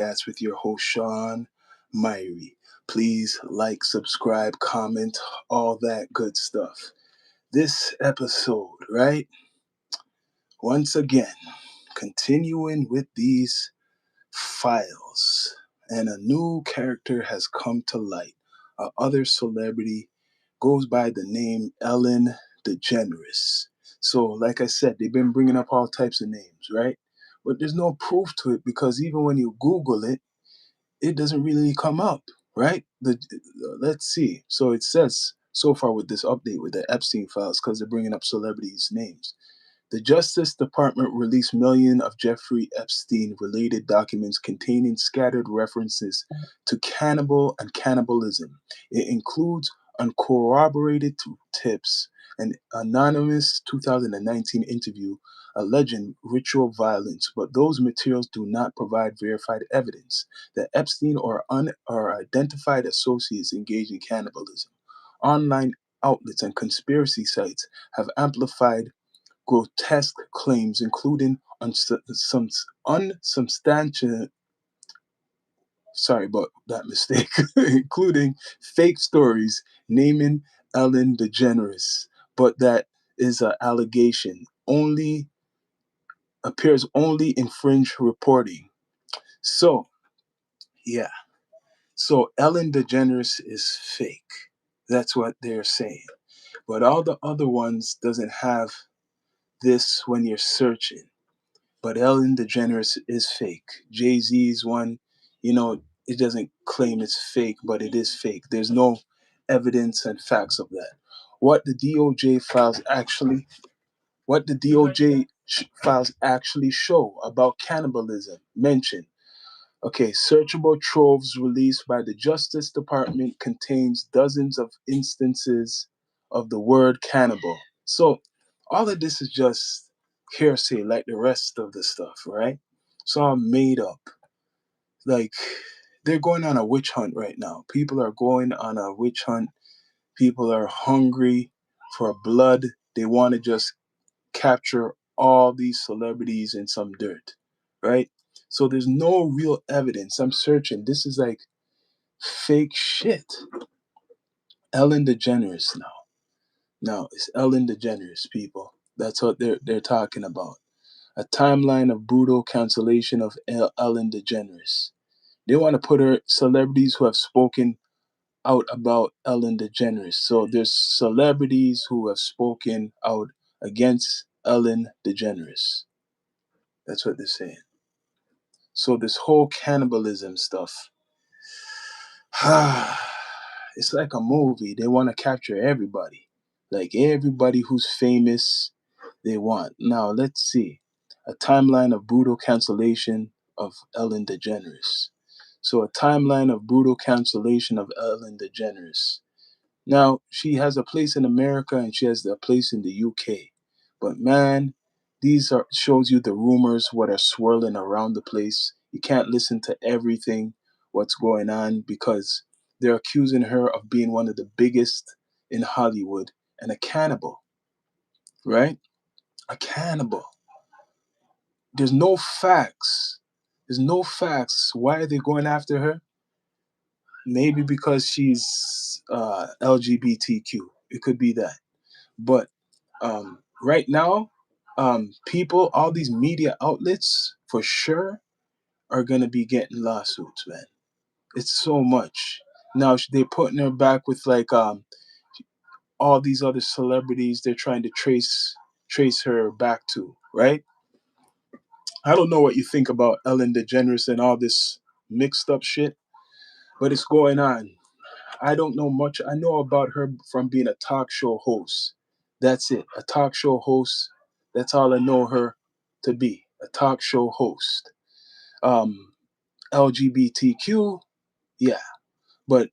That's with your host, Sean Myrie. Please like, subscribe, comment, all that good stuff. This episode, right? Once again, continuing with these files, and a new character has come to light. A other celebrity goes by the name Ellen DeGeneres. So, like I said, they've been bringing up all types of names, right? But there's no proof to it because even when you Google it, it doesn't really come up, right? Let's see. So it says so far with this update with the Epstein files because they're bringing up celebrities' names. The Justice Department released millions of Jeffrey Epstein related documents containing scattered references to cannibal and cannibalism. It includes uncorroborated tips, an anonymous 2019 interview alleging ritual violence, but those materials do not provide verified evidence that Epstein or identified associates engaged in cannibalism. Online outlets and conspiracy sites have amplified grotesque claims, including some unsubstantiated, sorry about that mistake, including fake stories naming Ellen DeGeneres, but that is an allegation. Only appears only in fringe reporting. So, yeah. So Ellen DeGeneres is fake. That's what they're saying. But all the other ones doesn't have this when you're searching. But Ellen DeGeneres is fake. Jay-Z's one, it doesn't claim it's fake, but it is fake. There's no evidence and facts of that. What the DOJ files actually, what the DOJ files actually show about cannibalism mention. Okay, searchable troves released by the Justice Department contains dozens of instances of the word cannibal. So all of this is just hearsay like the rest of the stuff, right? It's all made up. Like they're going on a witch hunt right now. People are going on a witch hunt. People are hungry for blood. They want to just capture all these celebrities in some dirt, right? So there's no real evidence. I'm searching. This is like fake shit. Ellen DeGeneres now. Now it's Ellen DeGeneres, people. That's what they're talking about. A timeline of brutal cancellation of Ellen DeGeneres. They want to put her celebrities who have spoken out about Ellen DeGeneres. So there's celebrities who have spoken out against Ellen DeGeneres. That's what they're saying. So this whole cannibalism stuff, it's like a movie. They want to capture everybody. Like everybody who's famous, they want. Now let's see. A timeline of brutal cancellation of Ellen DeGeneres. So a timeline of brutal cancellation of Ellen DeGeneres. Now, she has a place in America and she has a place in the UK. But man, these are shows you the rumors what are swirling around the place. You can't listen to everything what's going on because they're accusing her of being one of the biggest in Hollywood and a cannibal, right? A cannibal. There's no facts. There's no facts. Why are they going after her? Maybe because she's LGBTQ. It could be that. But right now, people, all these media outlets, for sure, are gonna be getting lawsuits, man. It's so much. Now they're putting her back with like all these other celebrities. They're trying to trace her back to, right? I don't know what you think about Ellen DeGeneres and all this mixed up shit, but it's going on. I don't know much. I know about her from being a talk show host. That's it. A talk show host. That's all I know her to be. A talk show host. Um, LGBTQ, yeah. But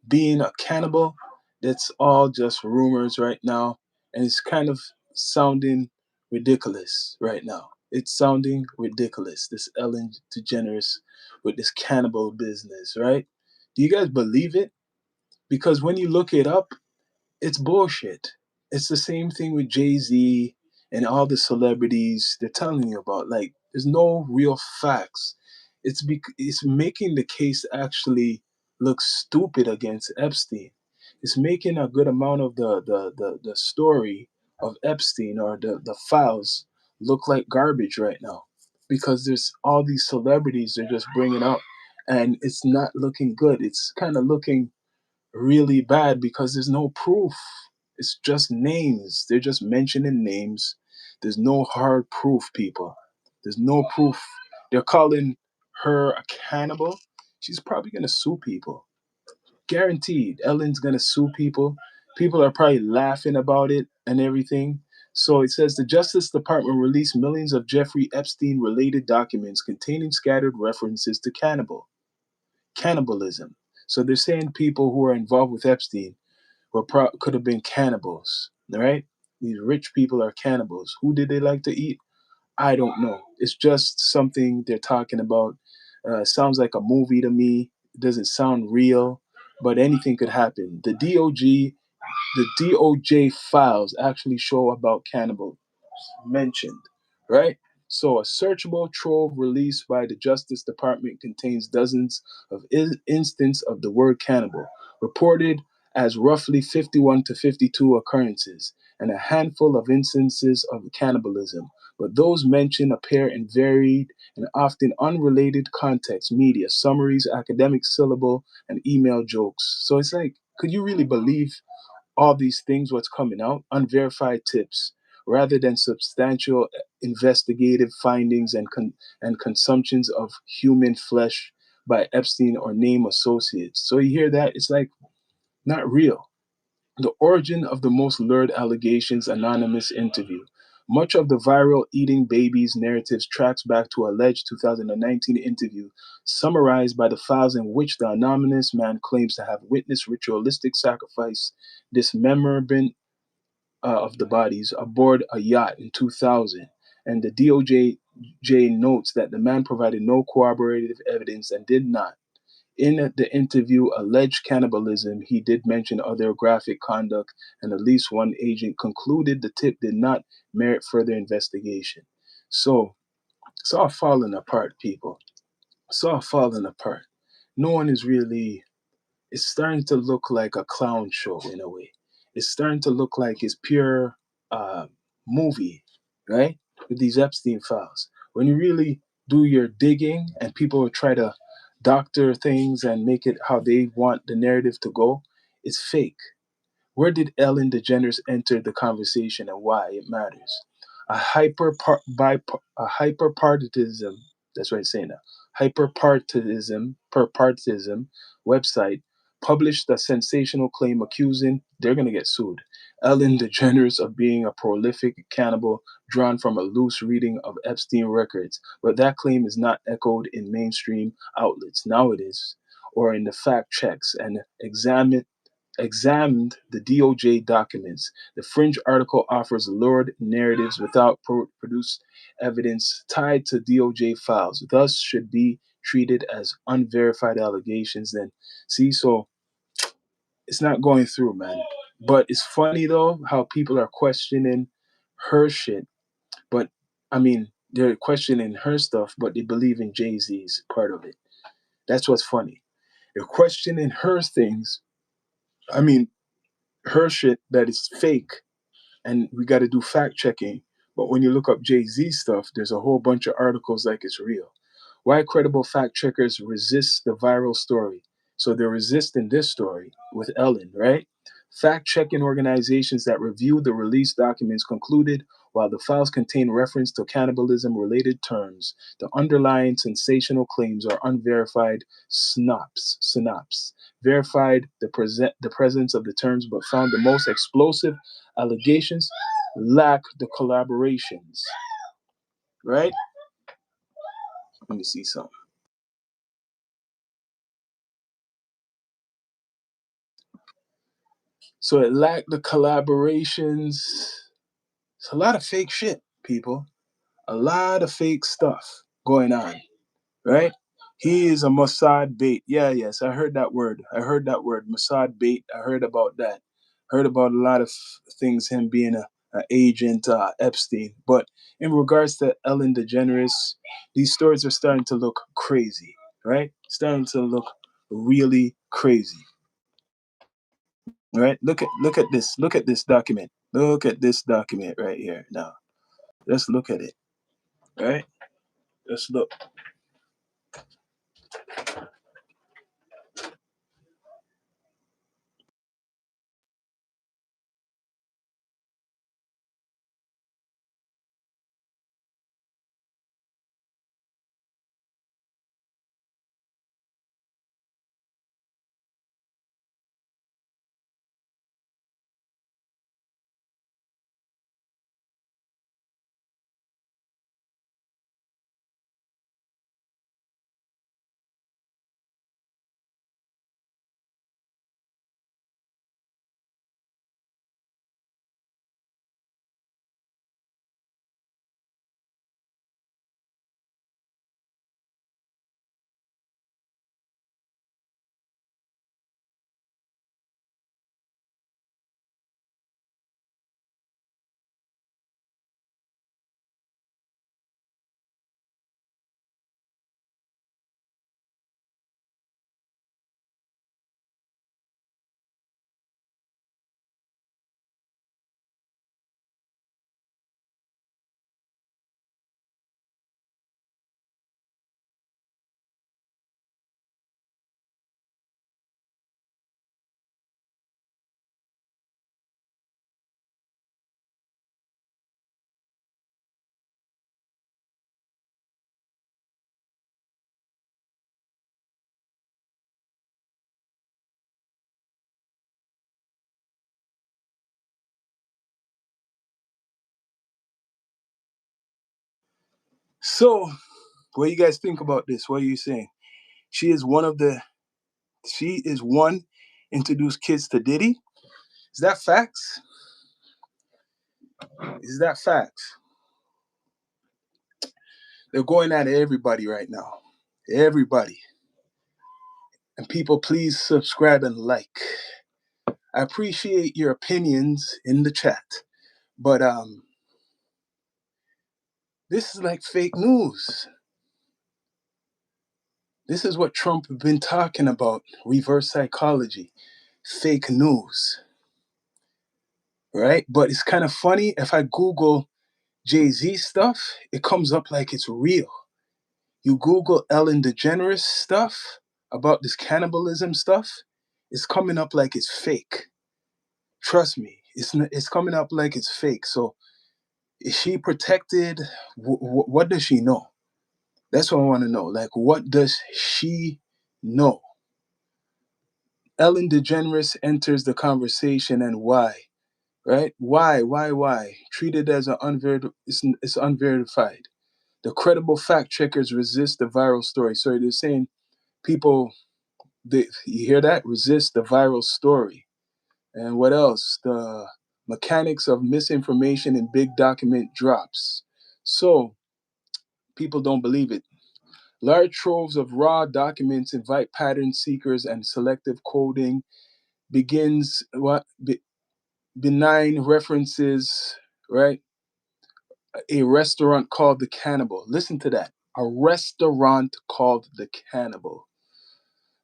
being a cannibal, that's all just rumors right now. And it's kind of sounding ridiculous right now. It's sounding ridiculous. This Ellen DeGeneres with this cannibal business, right? Do you guys believe it? Because when you look it up, it's bullshit. It's the same thing with Jay-Z and all the celebrities they're telling you about. Like, there's no real facts. it's making the case actually look stupid against Epstein. It's making a good amount of the story of Epstein, or the files, look like garbage right now, because there's all these celebrities they're just bringing up, and it's not looking good. It's kind of looking really bad because there's no proof. It's just names. They're just mentioning names. There's no hard proof, people. There's no proof. They're calling her a cannibal. She's probably going to sue people. Guaranteed. Ellen's going to sue people. People are probably laughing about it and everything. So it says the Justice Department released millions of Jeffrey Epstein related documents containing scattered references to cannibalism. So they're saying people who are involved with Epstein could have been cannibals, right? These rich people are cannibals. Who did they like to eat? I don't know. It's just something they're talking about. Sounds like a movie to me. It doesn't sound real, but anything could happen. The DOJ files actually show about cannibal mentioned, right? So, a searchable trove released by the Justice Department contains dozens of instances of the word cannibal, reported as roughly 51 to 52 occurrences, and a handful of instances of cannibalism. But those mentioned appear in varied and often unrelated contexts, media, summaries, academic syllable, and email jokes. So it's like, could you really believe all these things, what's coming out, unverified tips, rather than substantial investigative findings and consumptions of human flesh by Epstein or name associates. So you hear that? It's like not real. The origin of the most lurid allegations, anonymous interview. Much of the viral eating babies narratives tracks back to alleged 2019 interview summarized by the files in which the anonymous man claims to have witnessed ritualistic sacrifice, dismemberment of the bodies aboard a yacht in 2000. And the DOJ notes that the man provided no corroborative evidence and did not in the interview alleged cannibalism. He did mention other graphic conduct, and at least one agent concluded the tip did not merit further investigation. So it's all falling apart, people. It's all falling apart. No one is really. It's starting to look like a clown show in a way. It's starting to look like it's pure uh, movie, right? With these Epstein files. When you really do your digging and people try to doctor things and make it how they want the narrative to go, it's fake. Where did Ellen DeGeneres enter the conversation and why it matters? A hyperpartitism, that's what I'm saying now. Hyperpartitism website published a sensational claim accusing, they're going to get sued, Ellen DeGeneres of being a prolific cannibal drawn from a loose reading of Epstein records. But that claim is not echoed in mainstream outlets. Now it is, or in the fact checks and examined the DOJ documents. The fringe article offers lurid narratives without produced evidence tied to DOJ files, thus should be treated as unverified allegations. Then, see, so it's not going through, man. But it's funny though how people are questioning her shit. But I mean, they're questioning her stuff, but they believe in Jay Z's part of it. That's what's funny. They're questioning her things. I mean, her shit that is fake, and we got to do fact checking. But when you look up Jay Z stuff, there's a whole bunch of articles like it's real. Why credible fact checkers resist the viral story? So they're resisting this story with Ellen, right? Fact checking organizations that reviewed the released documents concluded while the files contain reference to cannibalism related terms, the underlying sensational claims are unverified synopsis. Verified the presence of the terms, but found the most explosive allegations lack the collaborations, right? Let me see something. So it lacked the collaborations. It's a lot of fake shit, people. A lot of fake stuff going on, right? He is a Mossad bait. Yeah, yes, I heard that word. I heard that word, Mossad bait. I heard about that. Heard about a lot of things, him being agent Epstein. But in regards to Ellen DeGeneres, these stories are starting to look crazy, right? Starting to look really crazy, right? Look at this. Look at this document. Look at this document right here. Now, let's look at it, right? Let's look. So, what do you guys think about this? What are you saying? She is one of the. She is one introduced kids to Diddy. Is that facts? Is that facts? They're going at everybody right now. Everybody. And people, please subscribe and like. I appreciate your opinions in the chat. But this is like fake news. This is what Trump has been talking about. Reverse psychology. Fake news. Right? But it's kind of funny. If I Google Jay-Z stuff, it comes up like it's real. You Google Ellen DeGeneres stuff about this cannibalism stuff, it's coming up like it's fake. Trust me, it's coming up like it's fake. So is she protected? What does she know? That's what I want to know. Like, what does she know? Ellen DeGeneres enters the conversation, and why? Right? Why? Treated as it's unverified. The credible fact checkers resist the viral story. So they're saying people, you hear that? Resist the viral story. And what else? The mechanics of misinformation in big document drops. So people don't believe it. Large troves of raw documents invite pattern seekers, and selective coding begins benign references, right? A restaurant called the Cannibal. Listen to that. A restaurant called the Cannibal.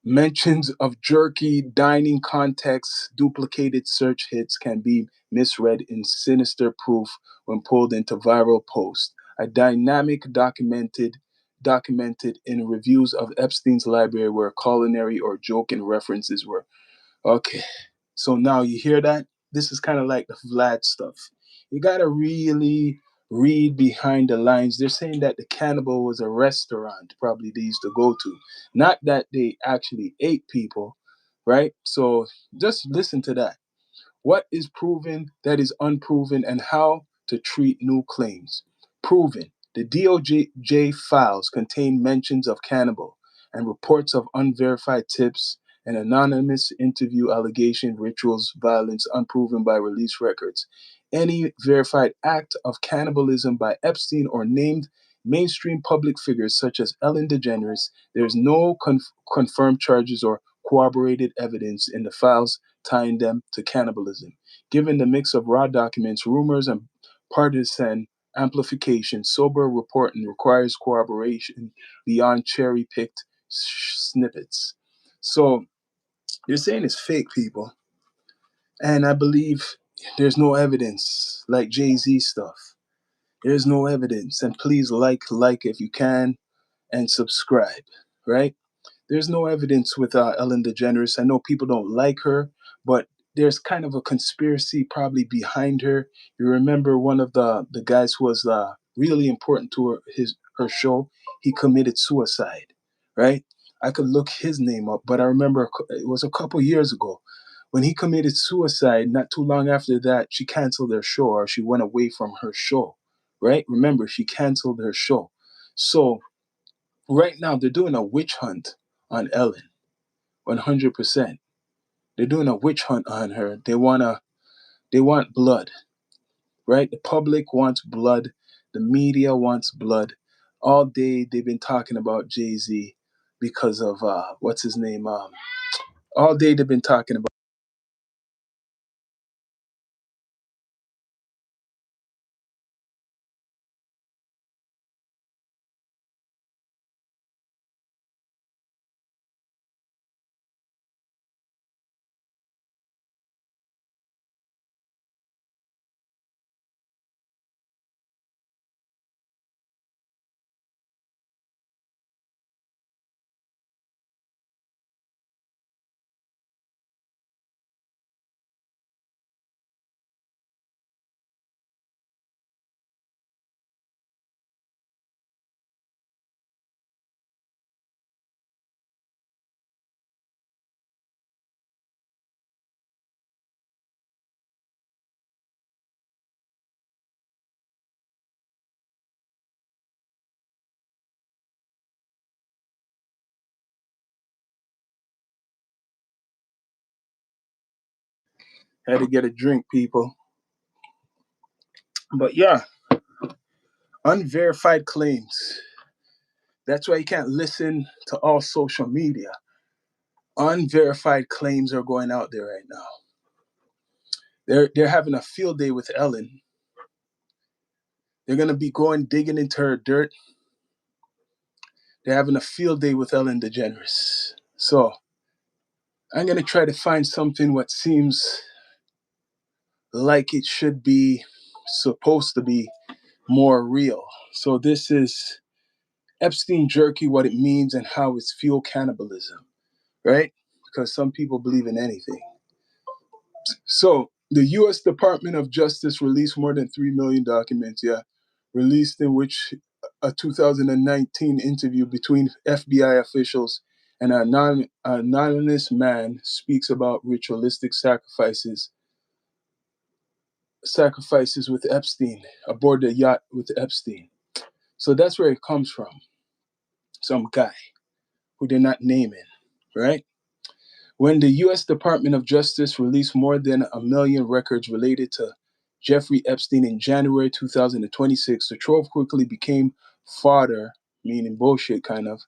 Mentions of jerky dining contexts, duplicated search hits can be misread in sinister proof when pulled into viral posts. A dynamic documented in reviews of Epstein's library where culinary or joking references were. Okay, so now you hear that? This is kind of like the Vlad stuff. You gotta really read behind the lines. They're saying that the Cannibal was a restaurant, probably they used to go to, not that they actually ate people, right? So just listen to that. What is proven that is unproven, and how to treat new claims. Proven. The DOJ files contain mentions of cannibal and reports of unverified tips and anonymous interview allegation rituals violence unproven by release records. Any verified act of cannibalism by Epstein or named mainstream public figures such as Ellen DeGeneres, there is no confirmed charges or corroborated evidence in the files tying them to cannibalism. Given the mix of raw documents, rumors, and partisan amplification, sober reporting requires corroboration beyond cherry picked snippets. So you're saying it's fake, people. And I believe there's no evidence like Jay-Z stuff. There's no evidence. And please like if you can, and subscribe, right? There's no evidence with Ellen DeGeneres. I know people don't like her, but there's kind of a conspiracy probably behind her. You remember one of the guys who was really important to her show. He committed suicide, right? I could look his name up, but I remember it was a couple years ago when he committed suicide. Not too long after that, she canceled her show, or she went away from her show, right? Remember, she canceled her show. So right now they're doing a witch hunt on Ellen, 100%. They're doing a witch hunt on her. They want blood, right? The public wants blood. The media wants blood. All day they've been talking about Jay-Z because of what's his name? All day they've been talking about. Had to get a drink, people. But yeah, unverified claims. That's why you can't listen to all social media. Unverified claims are going out there right now. They're having a field day with Ellen. They're gonna be going digging into her dirt. They're having a field day with Ellen DeGeneres. So I'm gonna try to find something what seems like it should be supposed to be more real. So this is Epstein jerky, what it means and how it's fuel cannibalism, right? Because some people believe in anything. So the U.S. Department of Justice released more than 3 million documents, yeah, released in which a 2019 interview between FBI officials and an anonymous man speaks about ritualistic sacrifices with Epstein aboard the yacht with Epstein. So that's where it comes from. Some guy who they're not naming, right? When the U.S. Department of Justice released more than a million records related to Jeffrey Epstein in January 2026, the trove quickly became fodder, meaning bullshit kind of,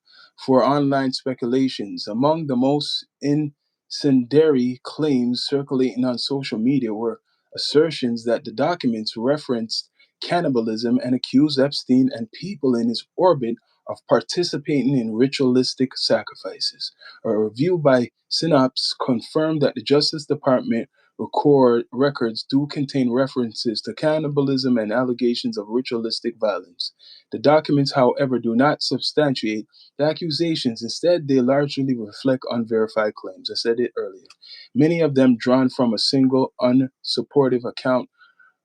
for online speculations. Among the most incendiary claims circulating on social media were assertions that the documents referenced cannibalism and accused Epstein and people in his orbit of participating in ritualistic sacrifices. A review by Synopse confirmed that the Justice Department records do contain references to cannibalism and allegations of ritualistic violence. The documents, however, do not substantiate the accusations. Instead, they largely reflect unverified claims. I said it earlier. Many of them drawn from a single unsupportive account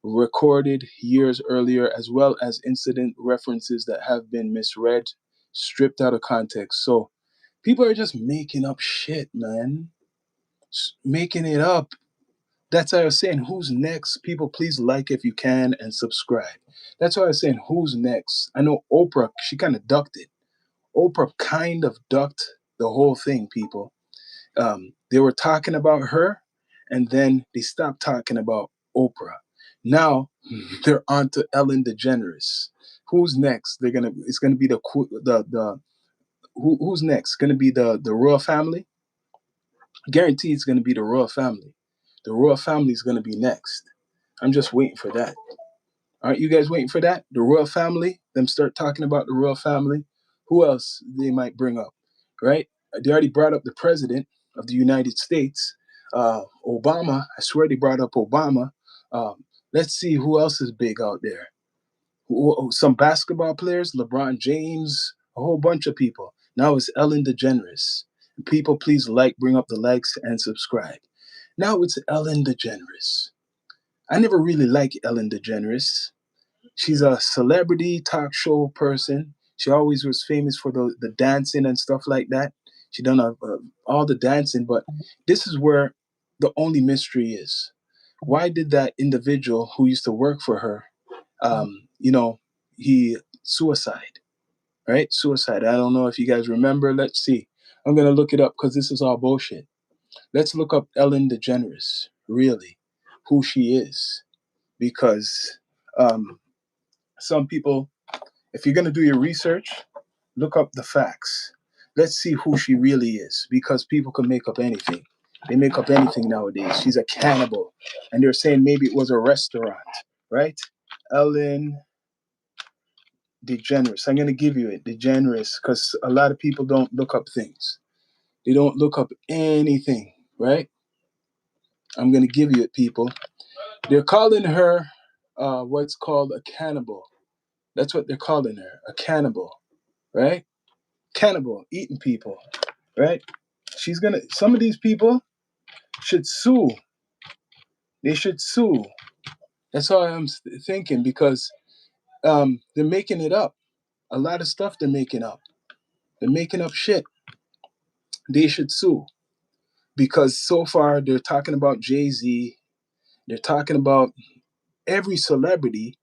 recorded years earlier, as well as incident references that have been misread, stripped out of context. So people are just making up shit, man. Making it up. That's why I was saying, who's next? People, please like if you can and subscribe. That's why I was saying, who's next? I know Oprah, she kind of ducked it. Oprah kind of ducked the whole thing, people. They were talking about her, and then they stopped talking about Oprah. Now they're on to Ellen DeGeneres. Who's next? It's gonna be who's next? Gonna be the royal family? Guaranteed it's gonna be the royal family. The royal family is going to be next. I'm just waiting for that. Aren't you guys waiting for that? The royal family, them start talking about the royal family. Who else they might bring up, right? They already brought up the president of the United States, Obama. I swear they brought up Obama. Let's see who else is big out there. Some basketball players, LeBron James, a whole bunch of people. Now it's Ellen DeGeneres. People, please bring up the likes and subscribe. Now it's Ellen DeGeneres. I never really liked Ellen DeGeneres. She's a celebrity talk show person. She always was famous for the dancing and stuff like that. She done all the dancing, but this is where the only mystery is. Why did that individual who used to work for her, you know, he suicide, right? Suicide. I don't know if you guys remember. Let's see. I'm gonna look it up because this is all bullshit. Let's look up Ellen DeGeneres, really, who she is, because some people, if you're going to do your research, look up the facts. Let's see who she really is, because people can make up anything. They make up anything nowadays. She's a cannibal. And they're saying maybe it was a restaurant, right? Ellen DeGeneres. I'm going to give you it, DeGeneres, because a lot of people don't look up things. They don't look up anything, right? I'm going to give you it, people. They're calling her what's called a cannibal. That's what they're calling her, a cannibal, right? Cannibal, eating people, right? Some of these people should sue. They should sue. That's all I'm thinking, because they're making it up. A lot of stuff they're making up. They're making up shit. They should sue, because so far they're talking about Jay-Z. They're talking about every celebrity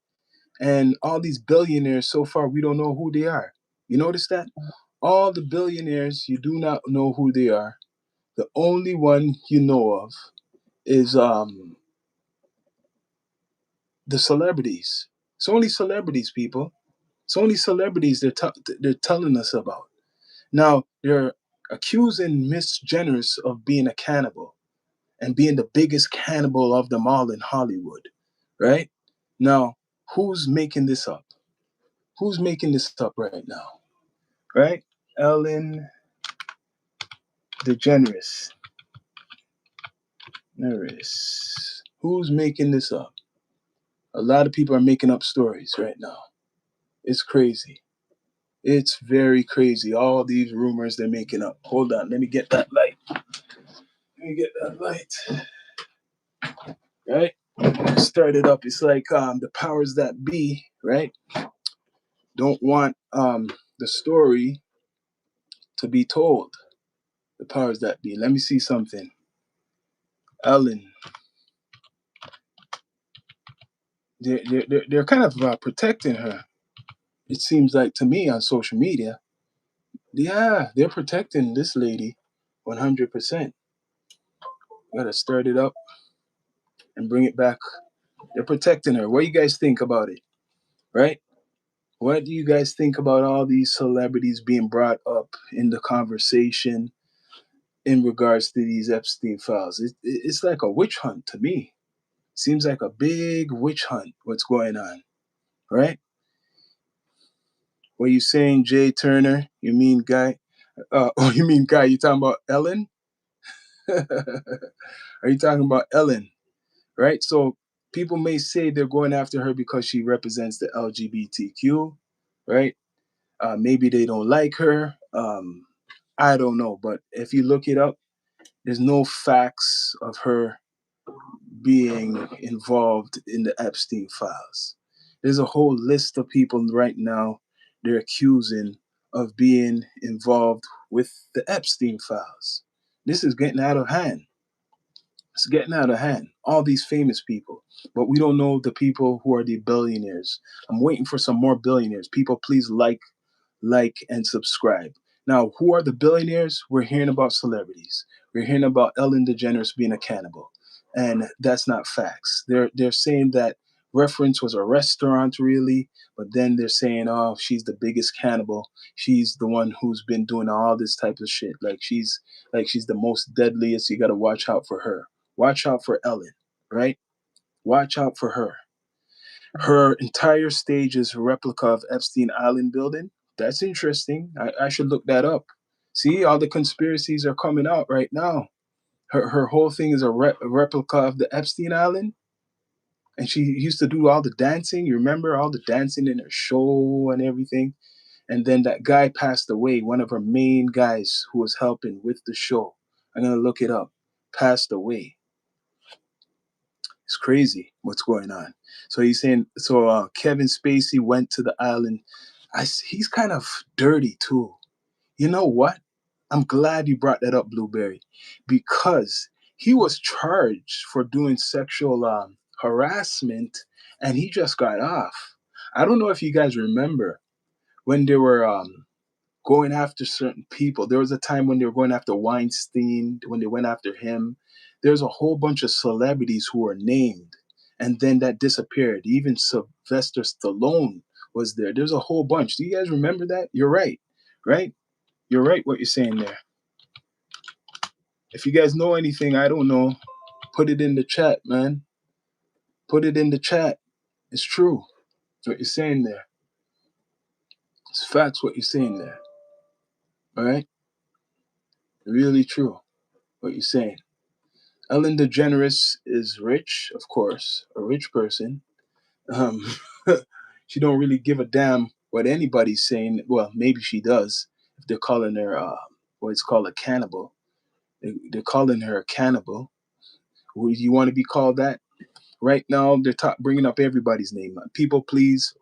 and all these billionaires. So far, we don't know who they are. You notice that? All the billionaires, you do not know who they are. The only one you know of is the celebrities. It's only celebrities, people. It's only celebrities they're telling us about. Now they're accusing Miss Generous of being a cannibal and being the biggest cannibal of them all in Hollywood, right? Now, who's making this up? Who's making this up right now, right? Ellen DeGeneres. Who's making this up? A lot of people are making up stories right now. It's crazy. It's very crazy. All these rumors they're making up. Hold on, let me get that light. Let me get that light. Right? Start it up. It's like the powers that be, right? Don't want the story to be told. The powers that be. Let me see something. Ellen. They're kind of protecting her. It seems like to me on social media. Yeah, they're protecting this lady 100%. Gotta start it up and bring it back. They're protecting her. What do you guys think about it? Right? What do you guys think about all these celebrities being brought up in the conversation in regards to these Epstein files? It's like a witch hunt to me. Seems like a big witch hunt. What's going on? Right? What you saying, Jay Turner? You mean guy? Oh, you mean guy? You talking about Ellen? Are you talking about Ellen? Right? So people may say they're going after her because she represents the LGBTQ, right? Maybe they don't like her. I don't know. But if you look it up, there's no facts of her being involved in the Epstein files. There's a whole list of people right now they're accusing of being involved with the Epstein files. This is getting out of hand. It's getting out of hand. All these famous people, but we don't know the people who are the billionaires. I'm waiting for some more billionaires. People, please like, and subscribe. Now, who are the billionaires? We're hearing about celebrities. We're hearing about Ellen DeGeneres being a cannibal, and that's not facts. They're saying that reference was a restaurant, really, but then they're saying, oh, she's the biggest cannibal. She's the one who's been doing all this type of shit. Like she's the most deadliest. You got to watch out for her. Watch out for Ellen, right? Watch out for her. Her entire stage is a replica of Epstein Island building. That's interesting. I should look that up. See, all the conspiracies are coming out right now. Her whole thing is a replica of the Epstein Island, and she used to do all the dancing. You remember all the dancing in her show and everything. And then that guy passed away. One of her main guys who was helping with the show. I'm gonna look it up. Passed away. It's crazy what's going on. So he's saying Kevin Spacey went to the island. He's kind of dirty too. You know what? I'm glad you brought that up, Blueberry, because he was charged for doing sexual harassment, and he just got off. I don't know if you guys remember when they were going after certain people. There was a time when they were going after Weinstein, when they went after him. There's a whole bunch of celebrities who were named, and then that disappeared. Even Sylvester Stallone was there. There's a whole bunch. Do you guys remember that? You're right, right? You're right what you're saying there. If you guys know anything, I don't know, put it in the chat, man. Put it in the chat. It's true. What you're saying there. It's facts what you're saying there. All right? Really true what you're saying. Ellen DeGeneres is rich, of course, a rich person. Um, she don't really give a damn what anybody's saying. Well, maybe she does if they're calling her what's called a cannibal. They're calling her a cannibal. Would you want to be called that? Right now, they're bringing up everybody's name. People, please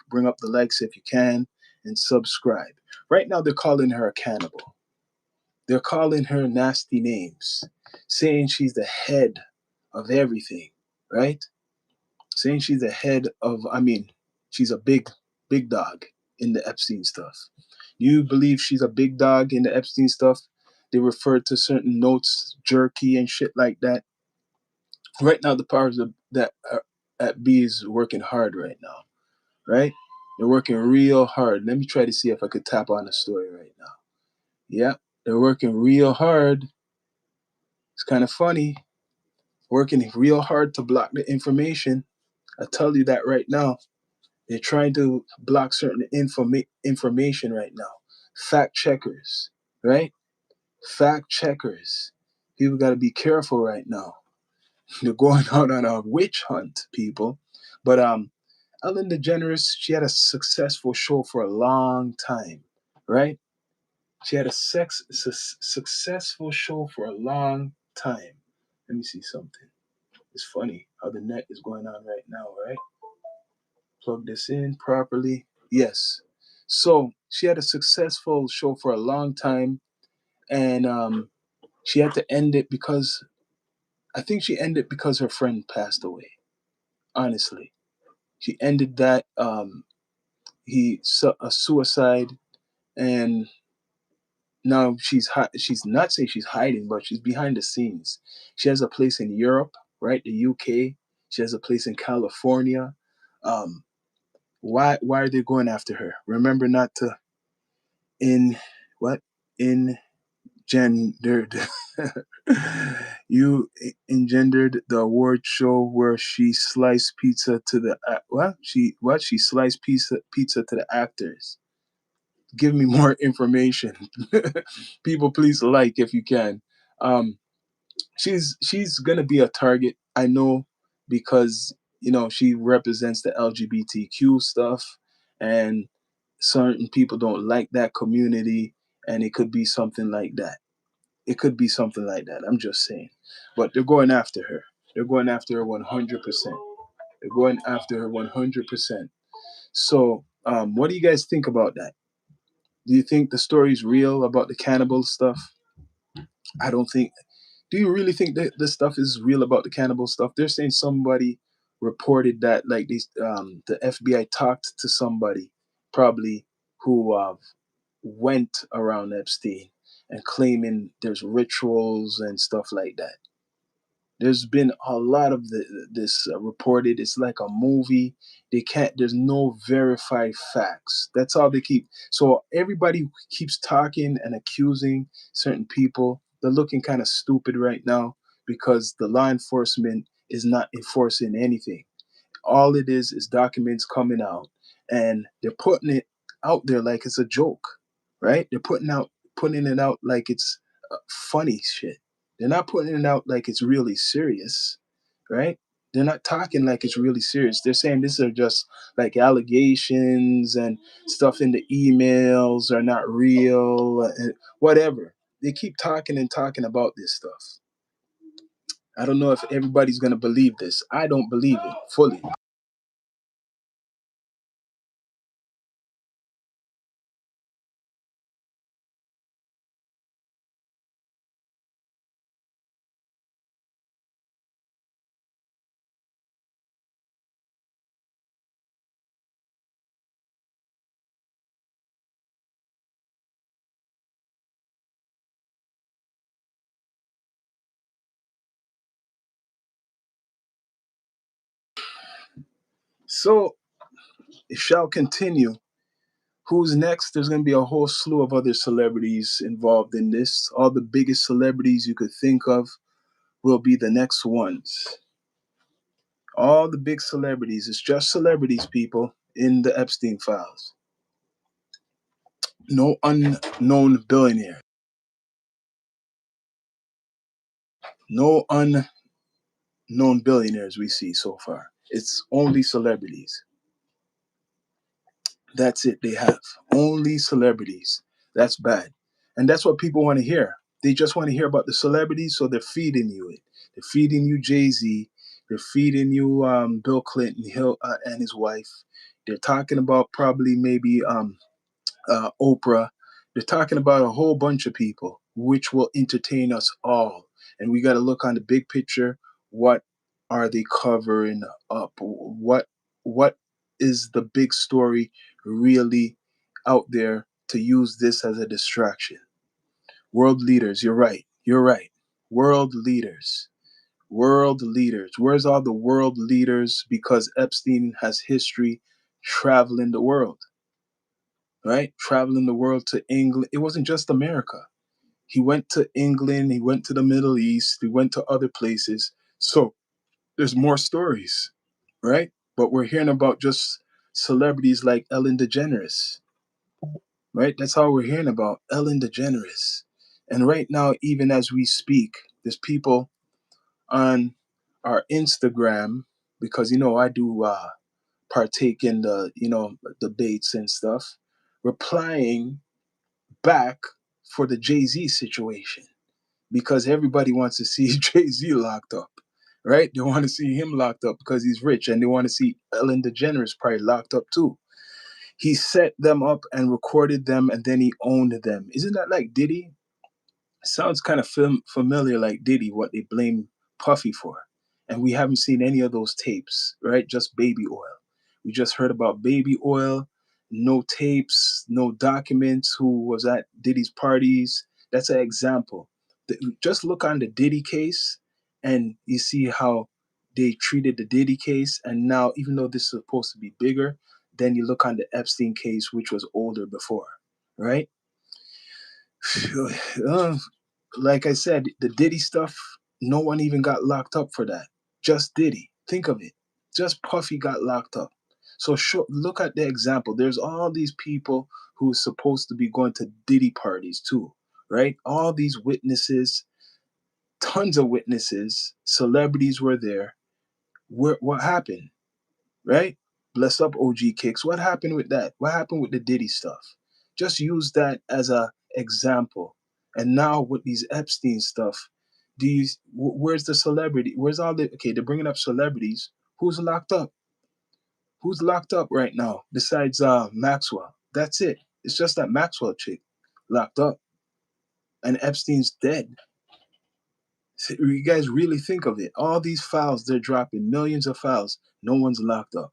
bring up the likes if you can, and subscribe. Right now, they're calling her a cannibal. They're calling her nasty names, saying she's the head of everything, right? Saying she's the head of, she's a big dog in the Epstein stuff. You believe she's a big dog in the Epstein stuff? They refer to certain notes, jerky and shit like that. Right now, the powers that are at B is working hard right now, right? They're working real hard. Let me try to see if I could tap on the story right now. Yeah, they're working real hard. It's kind of funny. Working real hard to block the information. I tell you that right now. They're trying to block certain information right now. Fact checkers, right? Fact checkers. People got to be careful right now. They're going out on a witch hunt, people. But Ellen DeGeneres, she had a successful show for a long time, right? She had a successful show for a long time. Let me see something. It's funny how the net is going on right now, right? Plug this in properly. Yes. So she had a successful show for a long time, and she had to end it because I think she ended because her friend passed away. Honestly, she ended that. A suicide, and now she's not saying she's hiding, but she's behind the scenes. She has a place in Europe, right? The UK. She has a place in California. Um, why are they going after her? Remember not to in what engendered you engendered the award show where she sliced pizza to the she sliced pizza to the actors. Give me more information. People, please if you can. um she's gonna be a target, I know, because she represents the LGBTQ stuff, and certain people don't like that community, and it could be something like that. It could be something like that. I'm just saying. But they're going after her. They're going after her 100%. They're going after her 100%. So, what do you guys think about that? Do you think the story's real about the cannibal stuff? I don't think. Do you really think that this stuff is real about the cannibal stuff? They're saying somebody reported that, like, the FBI talked to somebody, probably, who went around Epstein and claiming there's rituals and stuff like that. There's been a lot of this reported. It's like a movie. They can't. There's no verified facts. That's all they keep. So everybody keeps talking and accusing certain people. They're looking kind of stupid right now because the law enforcement is not enforcing anything. All it is documents coming out, and they're putting it out there like it's a joke, right? They're putting it out like it's funny shit. They're not putting it out like it's really serious, right? They're not talking like it's really serious. They're saying this are just like allegations, and stuff in the emails are not real, and whatever. They keep talking and talking about this stuff. I don't know if everybody's going to believe this. I don't believe it fully. So it shall continue. Who's next? There's going to be a whole slew of other celebrities involved in this. All the biggest celebrities you could think of will be the next ones. All the big celebrities. It's just celebrities, people, in the Epstein files. No unknown billionaire. No unknown billionaires we see so far. It's only celebrities. That's it. They have only celebrities. That's bad. And that's what people want to hear. They just want to hear about the celebrities, so they're feeding you it. They're feeding you Jay-Z. They're feeding you Bill Clinton and his wife. They're talking about probably maybe Oprah. They're talking about a whole bunch of people, which will entertain us all. And we got to look on the big picture. What are they covering up? What is the big story really out there to use this as a distraction? World leaders, you're right. You're right. World leaders. World leaders. Where's all the world leaders? Because Epstein has history traveling the world, right? Traveling the world to England. It wasn't just America. He went to England, he went to the Middle East, he went to other places. So there's more stories, right? But we're hearing about just celebrities like Ellen DeGeneres, right? That's all we're hearing about, Ellen DeGeneres. And right now, even as we speak, there's people on our Instagram, because I do partake in the debates and stuff, replying back for the Jay-Z situation, because everybody wants to see Jay-Z locked up, right? They want to see him locked up because he's rich, and they want to see Ellen DeGeneres probably locked up too. He set them up and recorded them, and then he owned them. Isn't that like Diddy? Sounds kind of familiar, like Diddy, what they blame Puffy for. And we haven't seen any of those tapes, right? Just baby oil. We just heard about baby oil, no tapes, no documents, who was at Diddy's parties. That's an example. Just look on the Diddy case, and you see how they treated the Diddy case. And now, even though this is supposed to be bigger, then you look on the Epstein case, which was older before, right? Uh, like I said, the Diddy stuff, no one even got locked up for that. Just Diddy. Think of it. Just Puffy got locked up. So look at the example. There's all these people who's supposed to be going to Diddy parties too, right? All these witnesses, tons of witnesses, celebrities were there. What happened? Right? Bless up OG Kicks. What happened with that? What happened with the Diddy stuff? Just use that as a example. And now with these Epstein stuff, where's the celebrity? Where's all the okay? They're bringing up celebrities. Who's locked up? Who's locked up right now besides Maxwell? That's it. It's just that Maxwell chick locked up, and Epstein's dead. You guys really think of it? All these files they're dropping, millions of files. No one's locked up.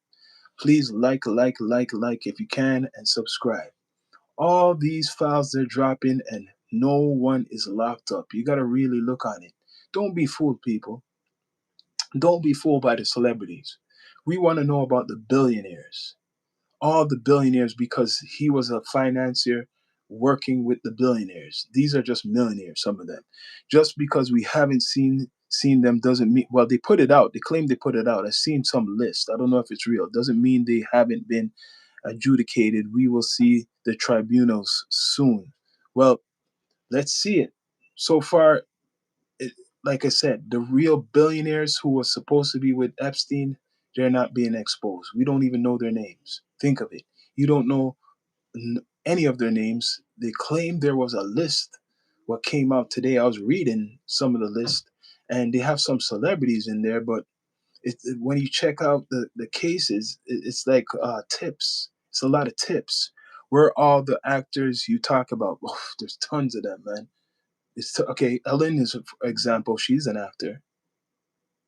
Please like if you can, and subscribe. All these files they're dropping, and no one is locked up. You got to really look on it. Don't be fooled, people. Don't be fooled by the celebrities. We want to know about the billionaires. All the billionaires, because he was a financier working with the billionaires. These are just millionaires, some of them. Just because we haven't seen them doesn't mean, well, they put it out. They claim they put it out. I've seen some list. I don't know if it's real. Doesn't mean they haven't been adjudicated. We will see the tribunals soon. Well, let's see it. So far, it, like I said, the real billionaires who were supposed to be with Epstein, they're not being exposed. We don't even know their names. Think of it. You don't know any of their names. They claim there was a list. What came out today, I was reading some of the list, and they have some celebrities in there, but when you check out the cases, it's like tips. It's a lot of tips. Where are all the actors you talk about? Oh, there's tons of them, man. Okay. Ellen is an example. She's an actor,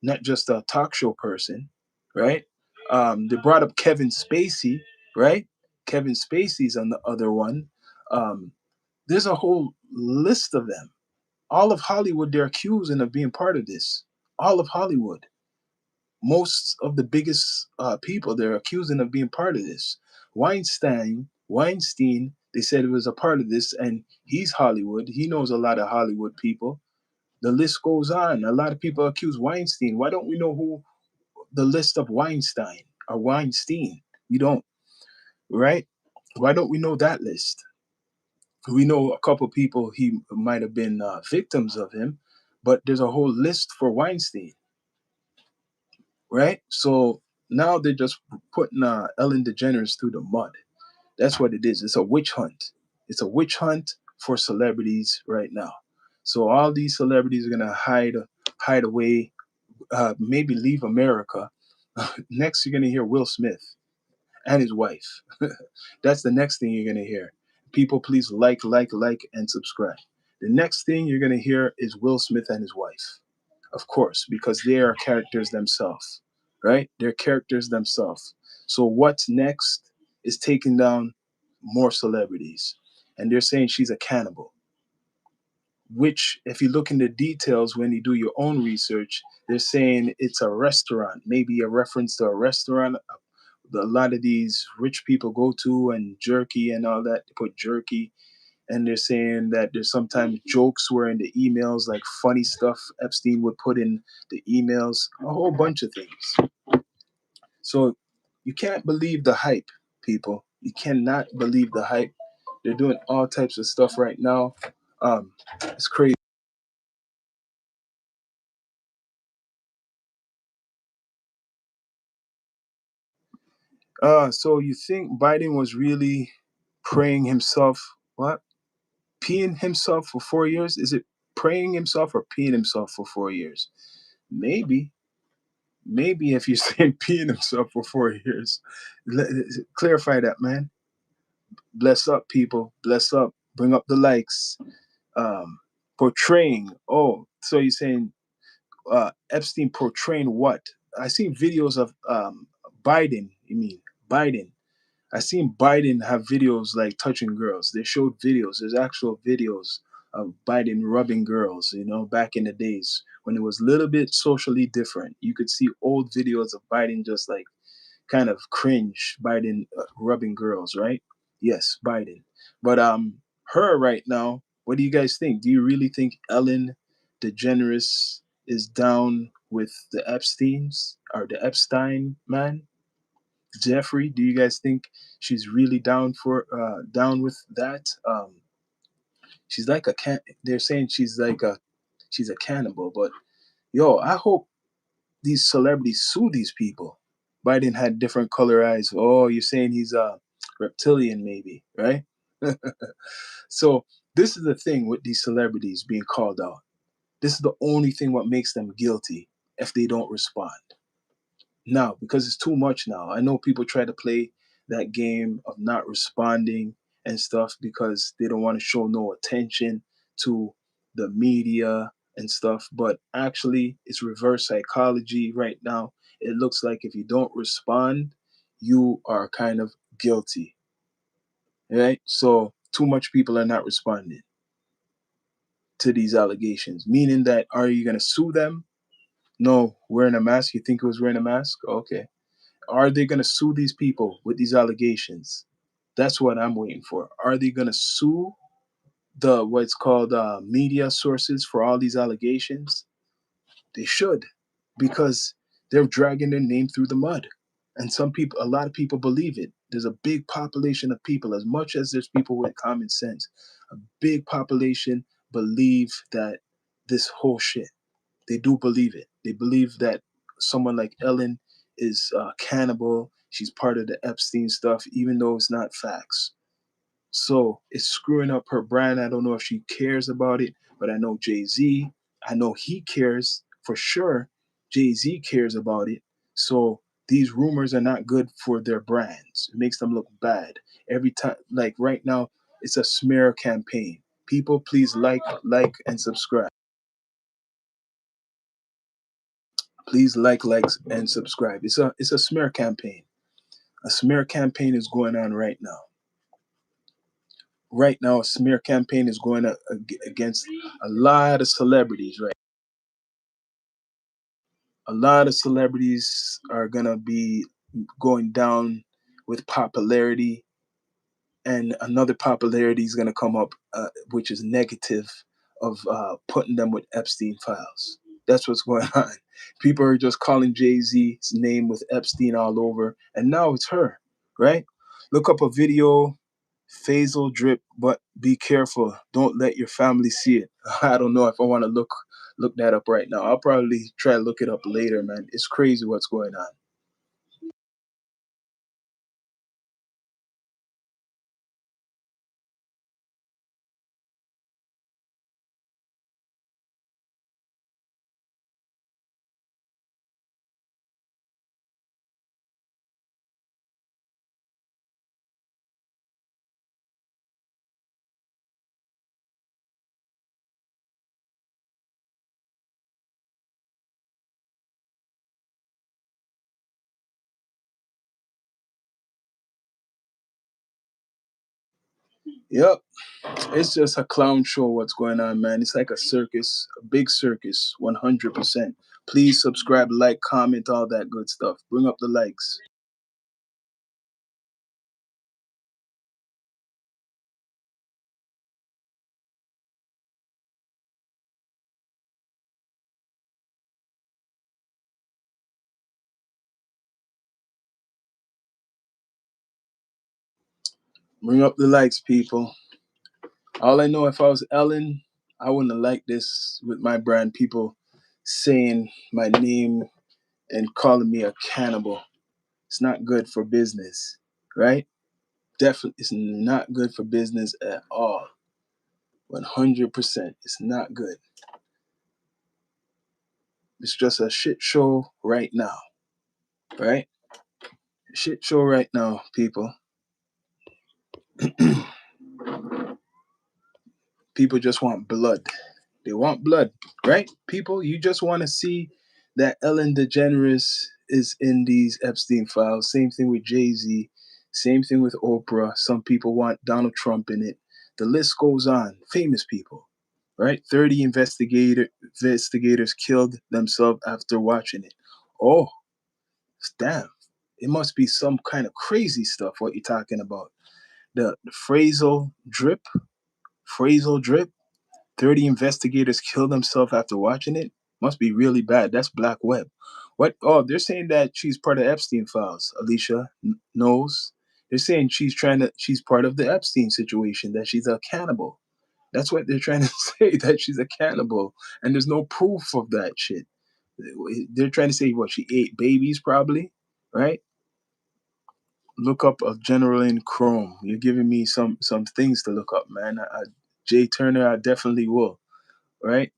not just a talk show person, right? They brought up Kevin Spacey, right? Kevin Spacey's on the other one. Um, there's a whole list of them. All of Hollywood, they're accusing of being part of this. All of Hollywood, most of the biggest people, they're accusing of being part of this. Weinstein, they said it was a part of this, and he's Hollywood. He knows a lot of Hollywood people. The list goes on. A lot of people accuse Weinstein. Why don't we know who the list of Weinstein or Weinstein? We don't, right? Why don't we know that list? We know a couple people he might have been victims of him, but there's a whole list for Weinstein, right? So now they're just putting Ellen DeGeneres through the mud. That's what it is. It's a witch hunt. It's a witch hunt for celebrities right now. So all these celebrities are gonna hide away, maybe leave America. Next, you're gonna hear Will Smith and his wife. That's the next thing you're gonna hear. People, please like, and subscribe. The next thing you're gonna hear is Will Smith and his wife, of course, because they are characters themselves, right? They're characters themselves. So what's next is taking down more celebrities, and they're saying she's a cannibal. Which, if you look in the details when you do your own research, they're saying it's a restaurant, maybe a reference to a restaurant a lot of these rich people go to, and jerky and all that. They put jerky, and they're saying that there's sometimes jokes were in the emails, like funny stuff Epstein would put in the emails, a whole bunch of things. So you can't believe the hype, people. You cannot believe the hype. They're doing all types of stuff right now. It's crazy. So you think Biden was really praying himself? What? Peeing himself for 4 years? Is it praying himself or peeing himself for 4 years? Maybe. Maybe if you're saying peeing himself for 4 years. Let, clarify that, man. Bless up, people. Bless up. Bring up the likes. Um, portraying. Oh, so you're saying Epstein portraying what? I seen videos of Biden. You mean Biden? I seen Biden have videos like touching girls. They showed videos. There's actual videos of Biden rubbing girls, back in the days when it was a little bit socially different. You could see old videos of Biden just like kind of cringe, Biden rubbing girls, right? Yes, Biden. But her right now, what do you guys think? Do you really think Ellen DeGeneres is down with the Epsteins or the Epstein man? Jeffrey, do you guys think she's really down with that? She's like a can. They're saying she's a cannibal, but yo, I hope these celebrities sue these people. Biden had different color eyes. Oh, you're saying he's a reptilian, maybe, right? So this is the thing with these celebrities being called out. This is the only thing what makes them guilty if they don't respond. Now, because it's too much now. I know people try to play that game of not responding and stuff because they don't want to show no attention to the media and stuff. But actually, it's reverse psychology right now. It looks like if you don't respond, you are kind of guilty, right? So, too much people are not responding to these allegations, meaning that are you going to sue them? No, wearing a mask. You think it was wearing a mask? Okay. Are they going to sue these people with these allegations? That's what I'm waiting for. Are they gonna sue the what's called media sources for all these allegations? They should, because they're dragging their name through the mud. And some people, a lot of people believe it. There's a big population of people, as much as there's people with common sense, a big population believe that this whole shit. They do believe it. They believe that someone like Ellen is cannibal. She's part of the Epstein stuff, even though it's not facts. So it's screwing up her brand. I don't know if she cares about it, but I know Jay Z, I know he cares for sure. Jay Z cares about it. So these rumors are not good for their brands. It makes them look bad. Every time, like right now, it's a smear campaign. People, please and subscribe. Please and subscribe. It's a smear campaign. A smear campaign is going on right now. Right now, a smear campaign is going against a lot of celebrities. Right, a lot of celebrities are gonna be going down with popularity, and another popularity is gonna come up, which is negative of putting them with Epstein files. That's what's going on. People are just calling Jay Z's name with Epstein all over, and now it's her. Right? Look up a video, Phasal drip, but be careful. Don't let your family see it. I don't know if I want to look that up right now. I'll probably try to look it up later, man. It's crazy what's going on. Yep, it's just a clown show. What's going on, man? It's like a circus, a big circus, 100%. Please subscribe, like, comment, all that good stuff. Bring up the likes. Bring up the likes, people. All I know, if I was Ellen, I wouldn't have liked this with my brand. People saying my name and calling me a cannibal. It's not good for business, right? Definitely, it's not good for business at all. 100%. It's not good. It's just a shit show right now, right? Shit show right now, people. People just want blood. They want blood, right? People, you just want to see that Ellen DeGeneres is in these Epstein files. Same thing with Jay Z. Same thing with Oprah. Some people want Donald Trump in it. The list goes on. Famous people, right? 30 investigators killed themselves after watching it. Oh, damn. It must be some kind of crazy stuff what you're talking about. The phrasal drip, 30 investigators killed themselves after watching it. Must be really bad. That's black web. What? Oh, they're saying that she's part of Epstein files. Alicia knows. They're saying she's part of the Epstein situation, that she's a cannibal. That's what they're trying to say, that she's a cannibal. And there's no proof of that shit. They're trying to say what, she ate babies probably, right? Look up a general in Chrome. You're giving me some things to look up, man. Jay Turner, I definitely will. Right?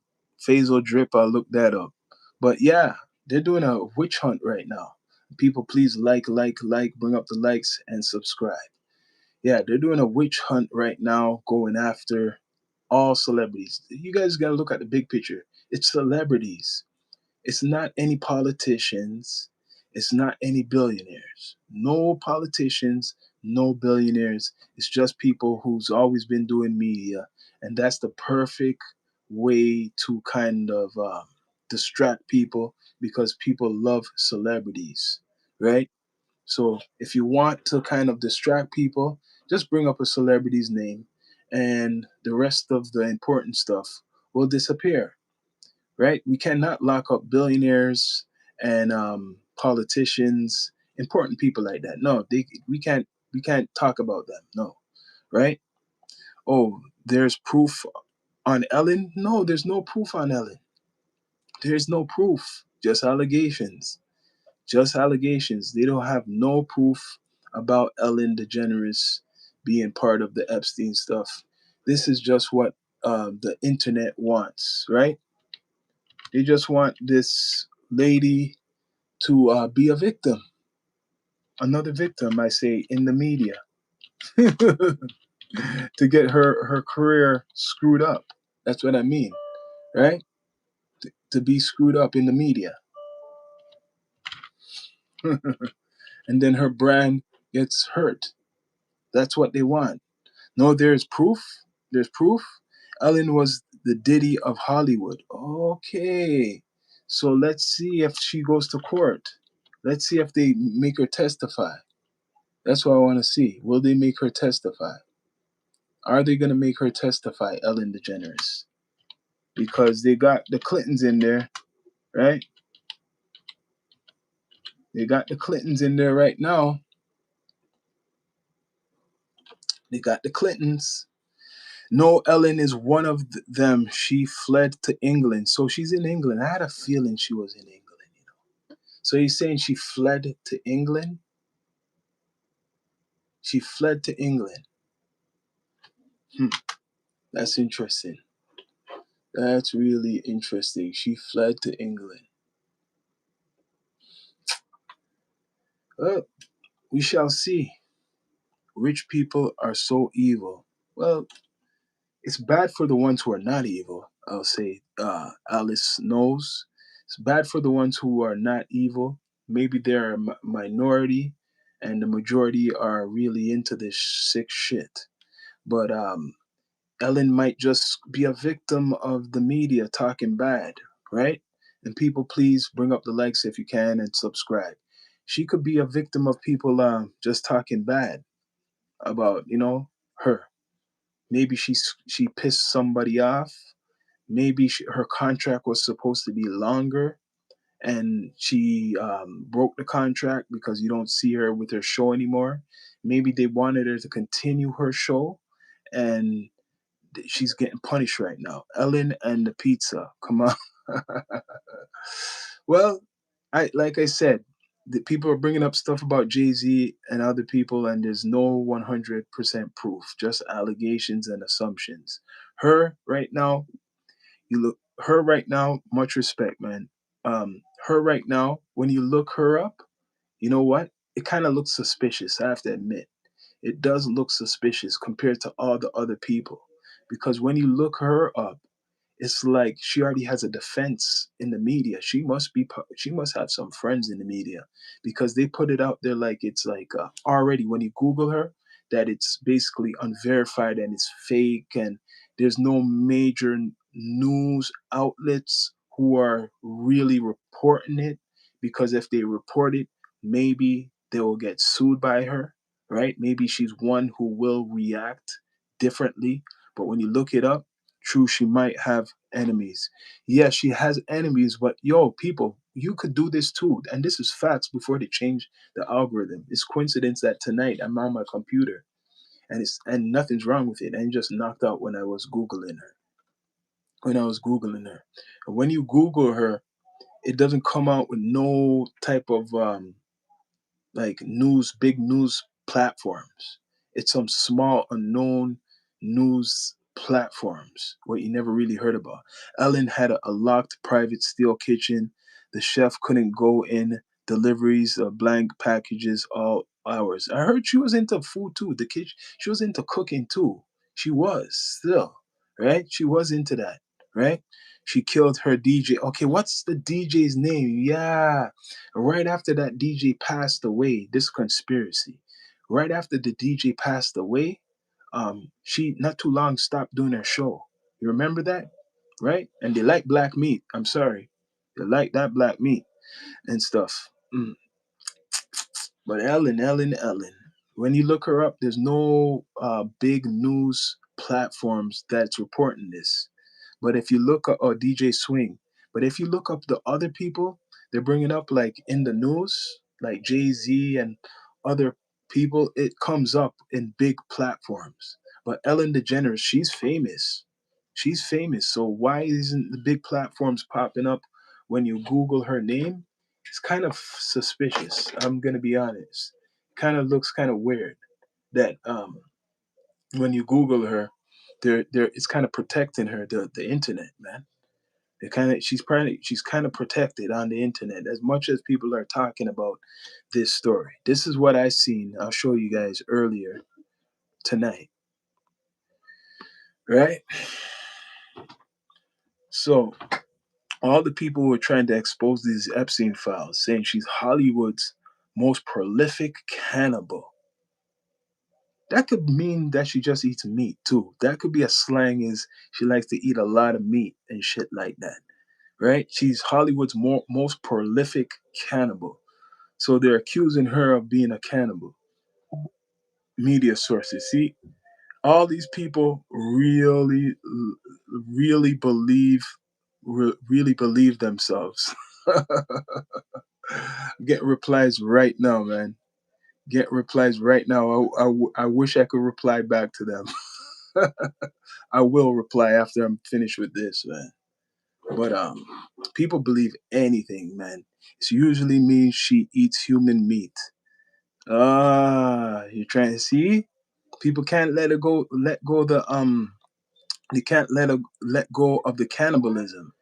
Phasal drip, I'll look that up. But yeah, they're doing a witch hunt right now. People, please bring up the likes and subscribe. Yeah, they're doing a witch hunt right now, going after all celebrities. You guys gotta look at the big picture. It's celebrities. It's not any politicians. It's not any billionaires. No politicians, no billionaires. It's just people who's always been doing media. And that's the perfect way to kind of distract people, because people love celebrities, right? So if you want to kind of distract people, just bring up a celebrity's name, and the rest of the important stuff will disappear. Right? We cannot lock up billionaires and politicians, important people like that. No, we can't talk about them. No, right? Oh, there's proof on Ellen? No, there's no proof on Ellen. There's no proof. Just allegations. Just allegations. They don't have no proof about Ellen DeGeneres being part of the Epstein stuff. This is just what the internet wants, right? They just want this lady to be a victim, another victim, I say, in the media, to get her career screwed up. That's what I mean, right? To be screwed up in the media. And then her brand gets hurt. That's what they want. No, there's proof. There's proof. Ellen was the Diddy of Hollywood. Okay. So let's see if she goes to court. Let's see if they make her testify. That's what I want to see. Will they make her testify? Are they going to make her testify, Ellen DeGeneres? Because they got the Clintons in there, right? They got the Clintons in there right now. They got the Clintons. No, Ellen is one of them. She fled to England. So she's in England. I had a feeling she was in England. So you're saying she fled to England? She fled to England. That's interesting. That's really interesting. She fled to England. Well, we shall see. Rich people are so evil. Well, it's bad for the ones who are not evil. I'll say Alice knows. It's bad for the ones who are not evil. Maybe they're a minority, and the majority are really into this sick shit. But Ellen might just be a victim of the media talking bad, right? And people, please bring up the likes if you can and subscribe. She could be a victim of people just talking bad about her. Maybe she pissed somebody off. Maybe her contract was supposed to be longer, and she broke the contract because you don't see her with her show anymore. Maybe they wanted her to continue her show, and she's getting punished right now. Ellen and the pizza. Come on. Well, I like I said, the people are bringing up stuff about Jay-Z and other people, and there's no 100% proof, just allegations and assumptions. Her right now, her right now, much respect, man. Her right now, when you look her up, you know what? It kind of looks suspicious, I have to admit. It does look suspicious compared to all the other people. Because when you look her up, it's like she already has a defense in the media. She must have some friends in the media, because they put it out there like it's like already when you Google her, that it's basically unverified and it's fake, and there's no major news outlets who are really reporting it, because if they report it, maybe they will get sued by her, right? Maybe she's one who will react differently. But when you look it up, true, she might have enemies. Yes, she has enemies, but yo, people, you could do this too. And this is facts before they change the algorithm. It's coincidence that tonight I'm on my computer, and nothing's wrong with it. And just knocked out when I was Googling her. When I was Googling her. And when you Google her, it doesn't come out with no type of like big news platforms. It's some small unknown news platforms what you never really heard about. Ellen had a locked private steel kitchen. The chef couldn't go in. Deliveries of blank packages all hours. I heard she was into food too. The kitchen, she was into cooking too. She was still, right? She was into that, right? She killed her DJ. Okay, what's the DJ's name? Yeah, right after that DJ passed away, this conspiracy. Right after the DJ passed away, she not too long stopped doing her show. You remember that, right? And they like black meat. I'm sorry, they like that black meat and stuff. But Ellen, when you look her up, there's no big news platforms that's reporting this. But if you look up, or DJ Swing, but if you look up the other people, they're bringing up like in the news, like Jay Z and other people, it comes up in big platforms. But Ellen DeGeneres, she's famous. She's famous. So why isn't the big platforms popping up when you Google her name? It's kind of suspicious. I'm gonna be honest. Kind of looks kind of weird that when you Google her, they're it's kind of protecting her, the internet, man. They kind of she's kind of protected on the internet as much as people are talking about this story. This is what I seen. I'll show you guys earlier tonight, right? So all the people who are trying to expose these Epstein files, saying she's Hollywood's most prolific cannibal. That could mean that she just eats meat too. That could be a slang is she likes to eat a lot of meat and shit like that, right? She's Hollywood's most prolific cannibal. So they're accusing her of being a cannibal. Media sources. See, all these people really believe, really believe themselves. Get replies right now, man. Get replies right now. I wish I could reply back to them. I will reply after I'm finished with this, man. But people believe anything, man. It usually means she eats human meat. Ah, you're trying to see? People can't let go the they can't let go of the cannibalism.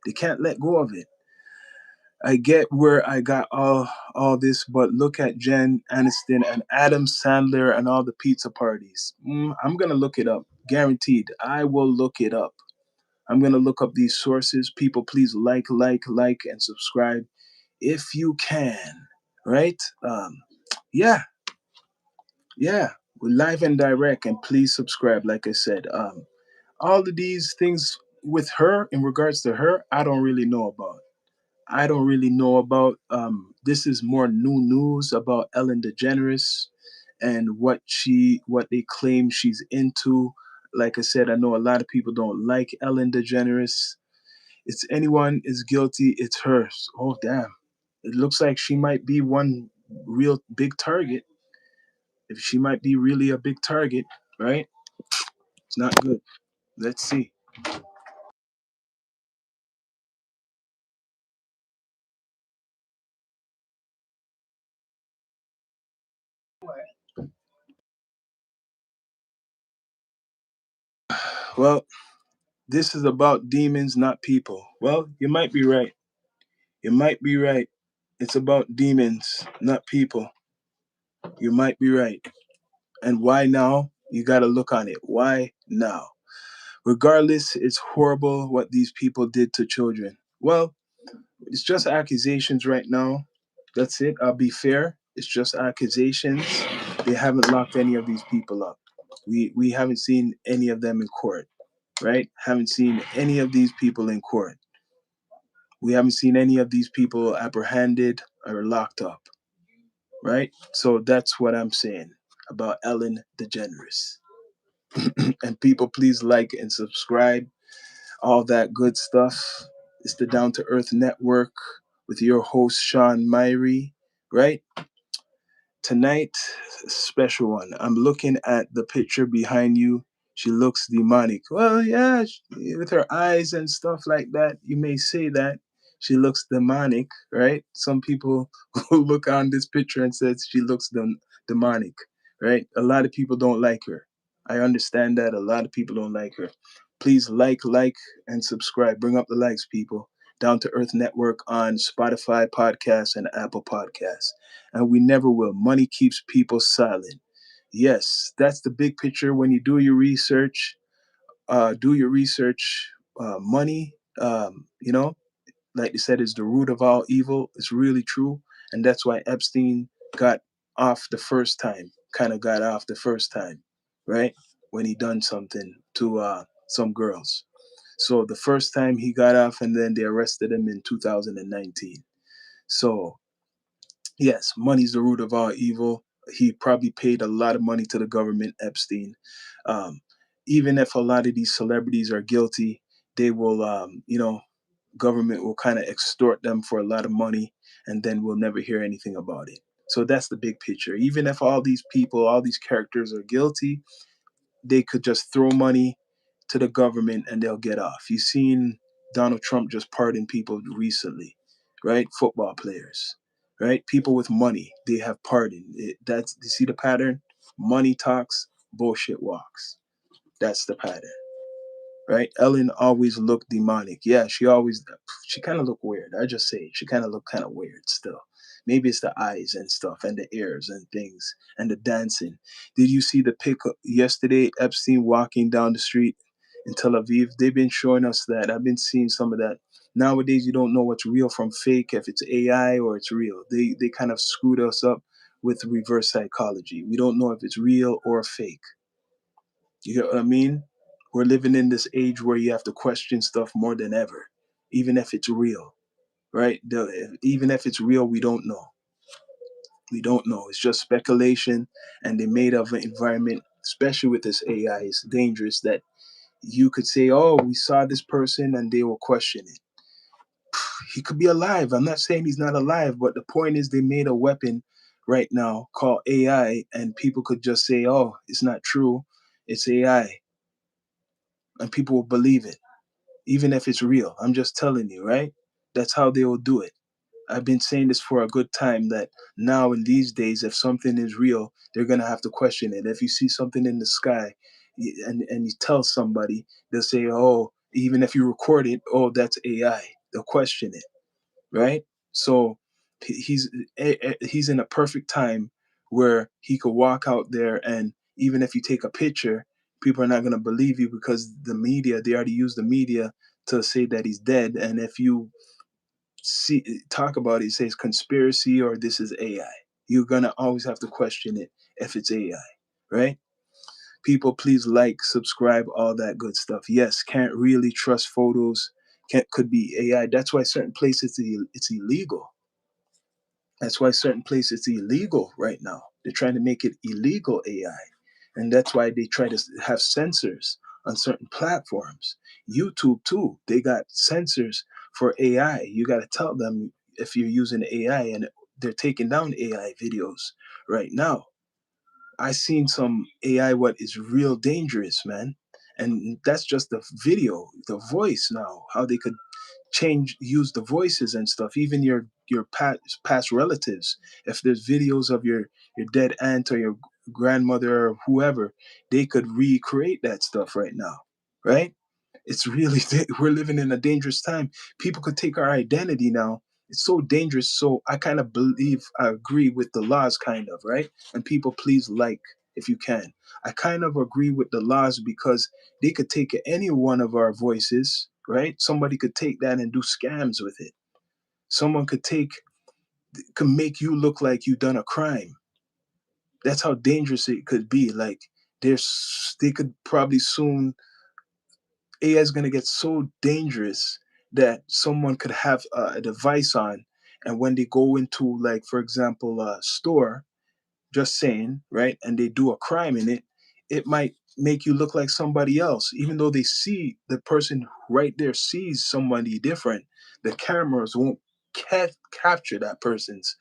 They can't let go of it. I get where I got all this, but look at Jen Aniston and Adam Sandler and all the pizza parties. I'm gonna look it up. Guaranteed. I will look it up. I'm gonna look up these sources. People, please like, and subscribe if you can. Right? Yeah, yeah. We're live and direct, and please subscribe. Like I said, all of these things with her in regards to her, I don't really know about. I don't really know about. This is more new news about Ellen DeGeneres and what they claim she's into. Like I said, I know a lot of people don't like Ellen DeGeneres. It's anyone is guilty, it's hers. Oh damn! It looks like she might be one real big target. If she might be really a big target, right? It's not good. Let's see. Well, this is about demons, not people. Well, you might be right. You might be right. It's about demons, not people. You might be right. And why now? You got to look on it. Why now? Regardless, it's horrible what these people did to children. Well, it's just accusations right now. That's it. I'll be fair. It's just accusations. They haven't locked any of these people up. We haven't seen any of them in court, right? Haven't seen any of these people in court. We haven't seen any of these people apprehended or locked up, right? So that's what I'm saying about Ellen DeGeneres. And people, please like and subscribe, all that good stuff. It's the Down to Earth Network with your host, Sean Myrie, right? Tonight, special one. I'm looking at the picture behind you. She looks demonic. Well, yeah, with her eyes and stuff like that, you may say that she looks demonic, right? Some people will look on this picture and says she looks demonic, right? A lot of people don't like her. I understand that a lot of people don't like her. Please like, and subscribe. Bring up the likes, people. Down to Earth Network on Spotify podcasts and Apple Podcasts, and we never will. Money keeps people silent. Yes, that's the big picture. When you do your research. Money, like they said, is the root of all evil. It's really true, and that's why Epstein got off the first time. Kind of got off the first time, right? When he done something to some girls. So the first time he got off, and then they arrested him in 2019. So Yes, money's the root of all evil. He probably paid a lot of money to the government, Epstein. Um, Even if a lot of these celebrities are guilty, they will, government will kind of extort them for a lot of money, and then we'll never hear anything about it. So that's the big picture. Even if all these people, all these characters are guilty, they could just throw money to the government and they'll get off. You've seen Donald Trump just pardon people recently, right? Football players, right? People with money, they have pardoned. That's, you see the pattern? Money talks, bullshit walks. That's the pattern, right? Ellen always looked demonic. Yeah, she kind of looked weird. I just say she kind of looked kind of weird still. Maybe it's the eyes and stuff and the ears and things and the dancing. Did you see the pic yesterday? Epstein walking down the street in Tel Aviv. They've been showing us that. I've been seeing some of that. Nowadays, you don't know what's real from fake, if it's AI or it's real. They kind of screwed us up with reverse psychology. We don't know if it's real or fake. You get what I mean? We're living in this age where you have to question stuff more than ever, even if it's real, right? Even if it's real, we don't know. We don't know. It's just speculation, and they made of an environment, especially with this AI, it's dangerous that you could say, "Oh, we saw this person," and they will question it. He could be alive. I'm not saying he's not alive, but the point is, they made a weapon right now called AI, and people could just say, "Oh, it's not true. It's AI," and people will believe it even if it's real. I'm just telling you, right? That's how they will do it. I've been saying this for a good time that now in these days, if something is real, they're gonna have to question it. If you see something in the sky and you tell somebody, they'll say, "Oh," even if you record it, "Oh, that's AI." They'll question it, right? So he's in a perfect time where he could walk out there, and even if you take a picture, people are not going to believe you because the media, they already use the media to say that he's dead. And if you see talk about it, say it's conspiracy or this is AI, you're going to always have to question it if it's AI, right? People, please like, subscribe, all that good stuff. Yes, can't really trust photos. Can't, could be AI. That's why certain places it's illegal. That's why certain places it's illegal right now. They're trying to make it illegal AI. And that's why they try to have censors on certain platforms. YouTube too, they got censors for AI. You got to tell them if you're using AI, and they're taking down AI videos right now. I seen some AI what is real dangerous, man. And that's just the video, the voice now, how they could use the voices and stuff, even your past relatives. If there's videos of your dead aunt or your grandmother or whoever, they could recreate that stuff right now, right? It's really we're living in a dangerous time. People could take our identity now. It's so dangerous. So I kind of believe I agree with the laws, kind of, right? And people, please like, if you can. I kind of agree with the laws because they could take any one of our voices, right? Somebody could take that and do scams with it. Someone could make you look like you done a crime. That's how dangerous it could be. Like they could probably soon, AI is going to get so dangerous that someone could have a device on, and when they go into, like, for example, a store, just saying, right, and they do a crime in it, it might make you look like somebody else, even though they see the person right there sees somebody different. The cameras won't capture that person's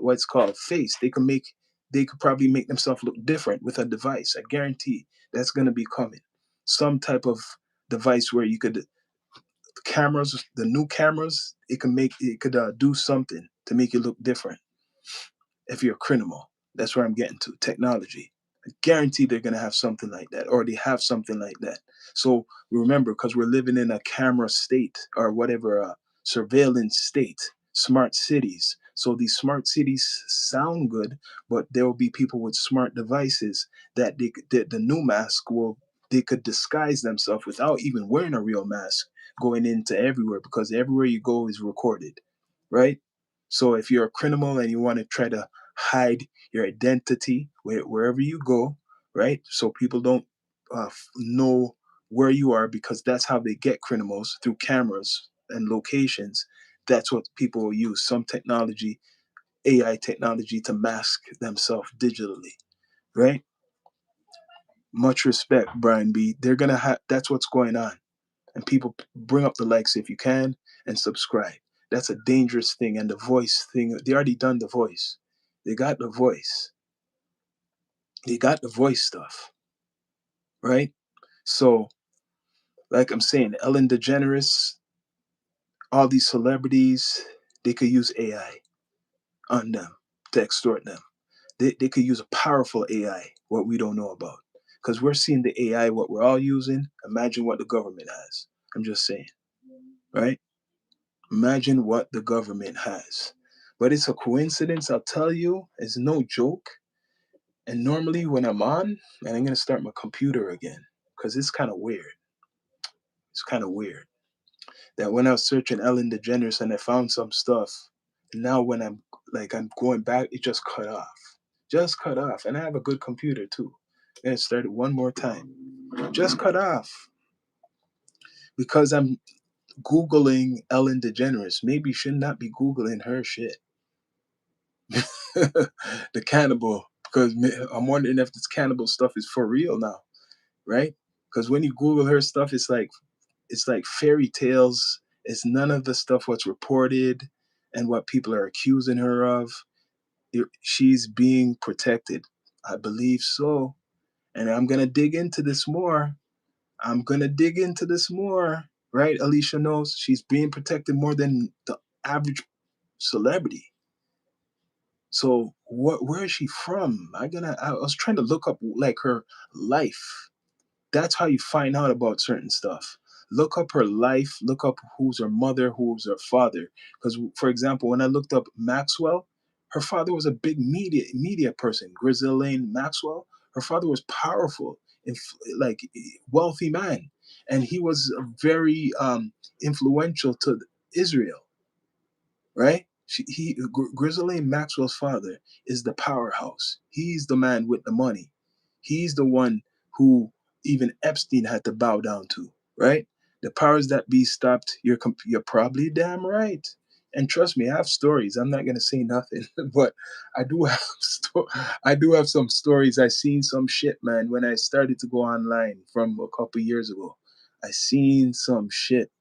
what's called face. They could probably make themselves look different with a device. I guarantee that's going to be coming. Some type of device where you could, the new cameras, it could do something to make you look different if you're a criminal. That's where I'm getting to. Technology. I guarantee they're going to have something like that, or they have something like that. So remember, because we're living in a camera state or whatever, surveillance state, smart cities. So these smart cities sound good, but there will be people with smart devices that the new mask will, they could disguise themselves without even wearing a real mask, going into everywhere, because everywhere you go is recorded, right? So if you're a criminal and you want to try to hide your identity wherever you go, right? So people don't know where you are, because that's how they get criminals, through cameras and locations. That's what people will use, some technology AI technology to mask themselves digitally, right? Much respect, Brian B. They're gonna have that's what's going on. And people bring up the likes if you can and subscribe. That's a dangerous thing. And the voice thing, they already done the voice. They got the voice. They got the voice stuff, right? So, like I'm saying, Ellen DeGeneres, all these celebrities, they could use AI on them to extort them. They could use a powerful AI, what we don't know about. Because we're seeing the AI, what we're all using. Imagine what the government has. I'm just saying, right? Imagine what the government has. But it's a coincidence, I'll tell you. It's no joke. And normally when I'm on, and I'm going to start my computer again, because it's kind of weird. It's kind of weird that when I was searching Ellen DeGeneres and I found some stuff, now when I'm going back, it just cut off. Just cut off. And I have a good computer too. And it started one more time. Just cut off. Because I'm Googling Ellen DeGeneres. Maybe you should not be Googling her shit. The cannibal, because I'm wondering if this cannibal stuff is for real now, right? Because when you Google her stuff, it's like fairy tales. It's none of the stuff what's reported and what people are accusing her of. She's being protected. I believe so. And I'm gonna dig into this more. I'm gonna dig into this more. Right? Alicia knows she's being protected more than the average celebrity. So where is she from? I was trying to look up like her life. That's how you find out about certain stuff. Look up her life, look up who's her mother, who's her father. Because for example, when I looked up Maxwell, her father was a big media person, Ghislaine Maxwell. Her father was powerful, like wealthy man, and he was very influential to Israel, right? Ghislaine Maxwell's father is the powerhouse. He's the man with the money. He's the one who even Epstein had to bow down to, right? The powers that be stopped. You're probably damn right. And trust me, I have stories. I'm not gonna say nothing, but I do have I do have some stories. I seen some shit, man. When I started to go online from a couple years ago, I seen some shit,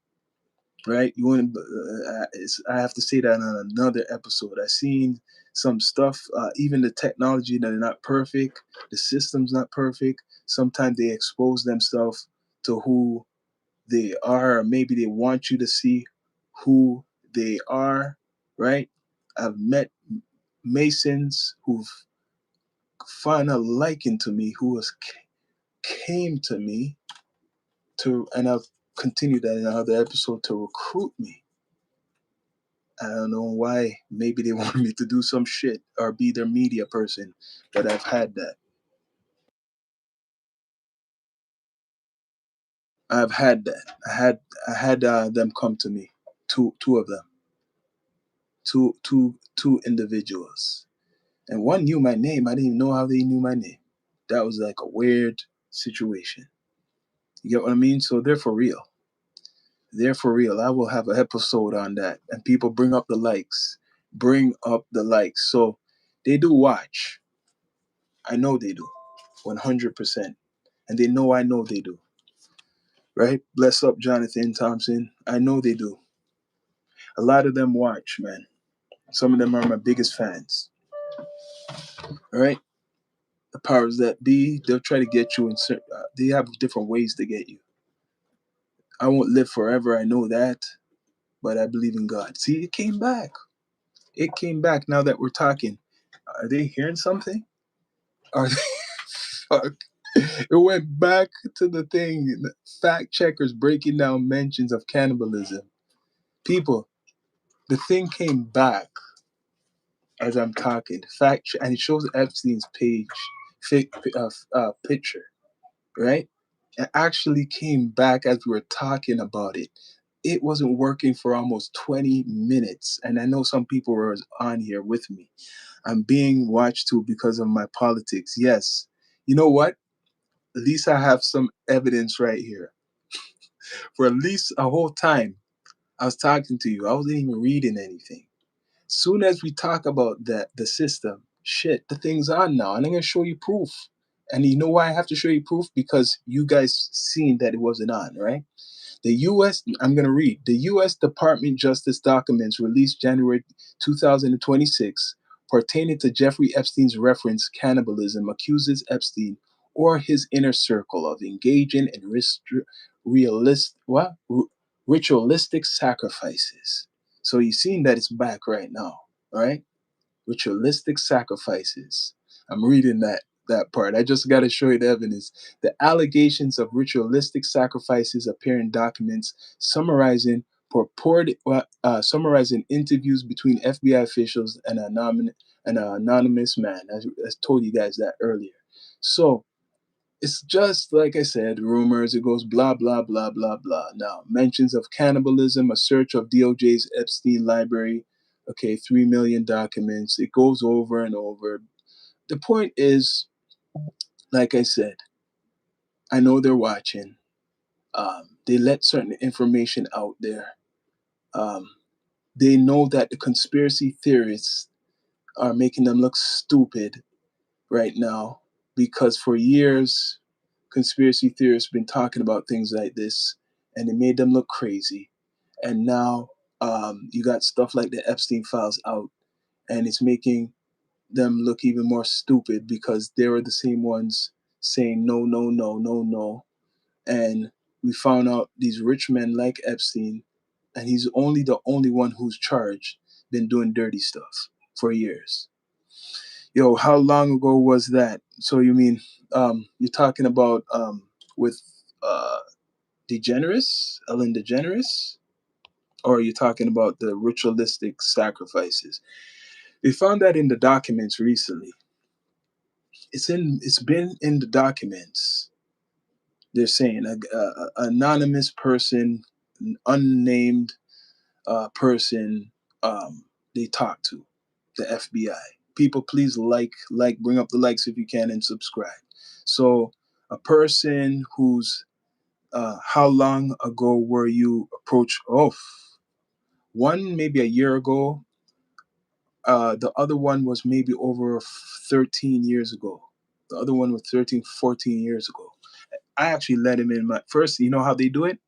right? You want to? I have to say that on another episode. I seen some stuff. Even the technology that are not perfect, the system's not perfect. Sometimes they expose themselves to who they are, or maybe they want you to see who they are. Right? I've met Masons who've found a liking to me, who has came to me to, and I've continued that in another episode to recruit me. I don't know why. Maybe they want me to do some shit or be their media person, but I've had that. I've had that. I had them come to me. Two of them. Two individuals. And one knew my name. I didn't even know how they knew my name. That was like a weird situation. You get what I mean? So they're for real. They're for real. I will have an episode on that. And people bring up the likes. Bring up the likes. So they do watch. I know they do. 100%. And they know I know they do. Right? Bless up, Jonathan Thompson. I know they do. A lot of them watch, man. Some of them are my biggest fans. All right? The powers that be, they'll try to get you in certain, they have different ways to get you. I won't live forever, I know that, but I believe in God. See, it came back. It came back now that we're talking. Are they hearing something? Are they? Fuck. It went back to the thing. Fact checkers breaking down mentions of cannibalism. People, the thing came back as I'm talking. And it shows Epstein's page, picture, right? It actually came back as we were talking about it. It wasn't working for almost 20 minutes. And I know some people were on here with me. I'm being watched too because of my politics. Yes. You know what? At least I have some evidence right here. For at least a whole time I was talking to you, I wasn't even reading anything. Soon as we talk about that, the system, shit, the thing's on now, and I'm gonna show you proof. And you know why I have to show you proof? Because you guys seen that it wasn't on, right? The U.S. I'm going to read. The U.S. Department Justice documents released January 2026 pertaining to Jeffrey Epstein's reference cannibalism accuses Epstein or his inner circle of engaging in ritualistic sacrifices. So you've seen that it's back right now, right? Ritualistic sacrifices. I'm reading that part. I just got to show you the evidence. The allegations of ritualistic sacrifices appear in documents summarizing interviews between FBI officials and an anonymous man. I told you guys that earlier. So it's just like I said, rumors. It goes blah blah blah blah blah. Now mentions of cannibalism, a search of DOJ's Epstein library. Okay, 3 million documents. It goes over and over. The point is, like I said, I know they're watching. They let certain information out there. Um, they know that the conspiracy theorists are making them look stupid right now because for years conspiracy theorists been talking about things like this and it made them look crazy. And now you got stuff like the Epstein files out and it's making them look even more stupid because they were the same ones saying no, no, no, no, no. And we found out these rich men like Epstein, and he's only the only one who's charged, been doing dirty stuff for years. Yo, how long ago was that? So you mean you're talking about with uh, DeGeneres, Ellen DeGeneres, or are you talking about the ritualistic sacrifices? They found that in the documents recently. It's been in the documents. They're saying a anonymous person, an unnamed person they talk to, the FBI. People, please bring up the likes if you can, and subscribe. So, a person who's how long ago were you approached? Oh, one maybe a year ago. The other one was maybe over 13 years ago. The other one was 13, 14 years ago. I actually let him in my first. You know how they do it?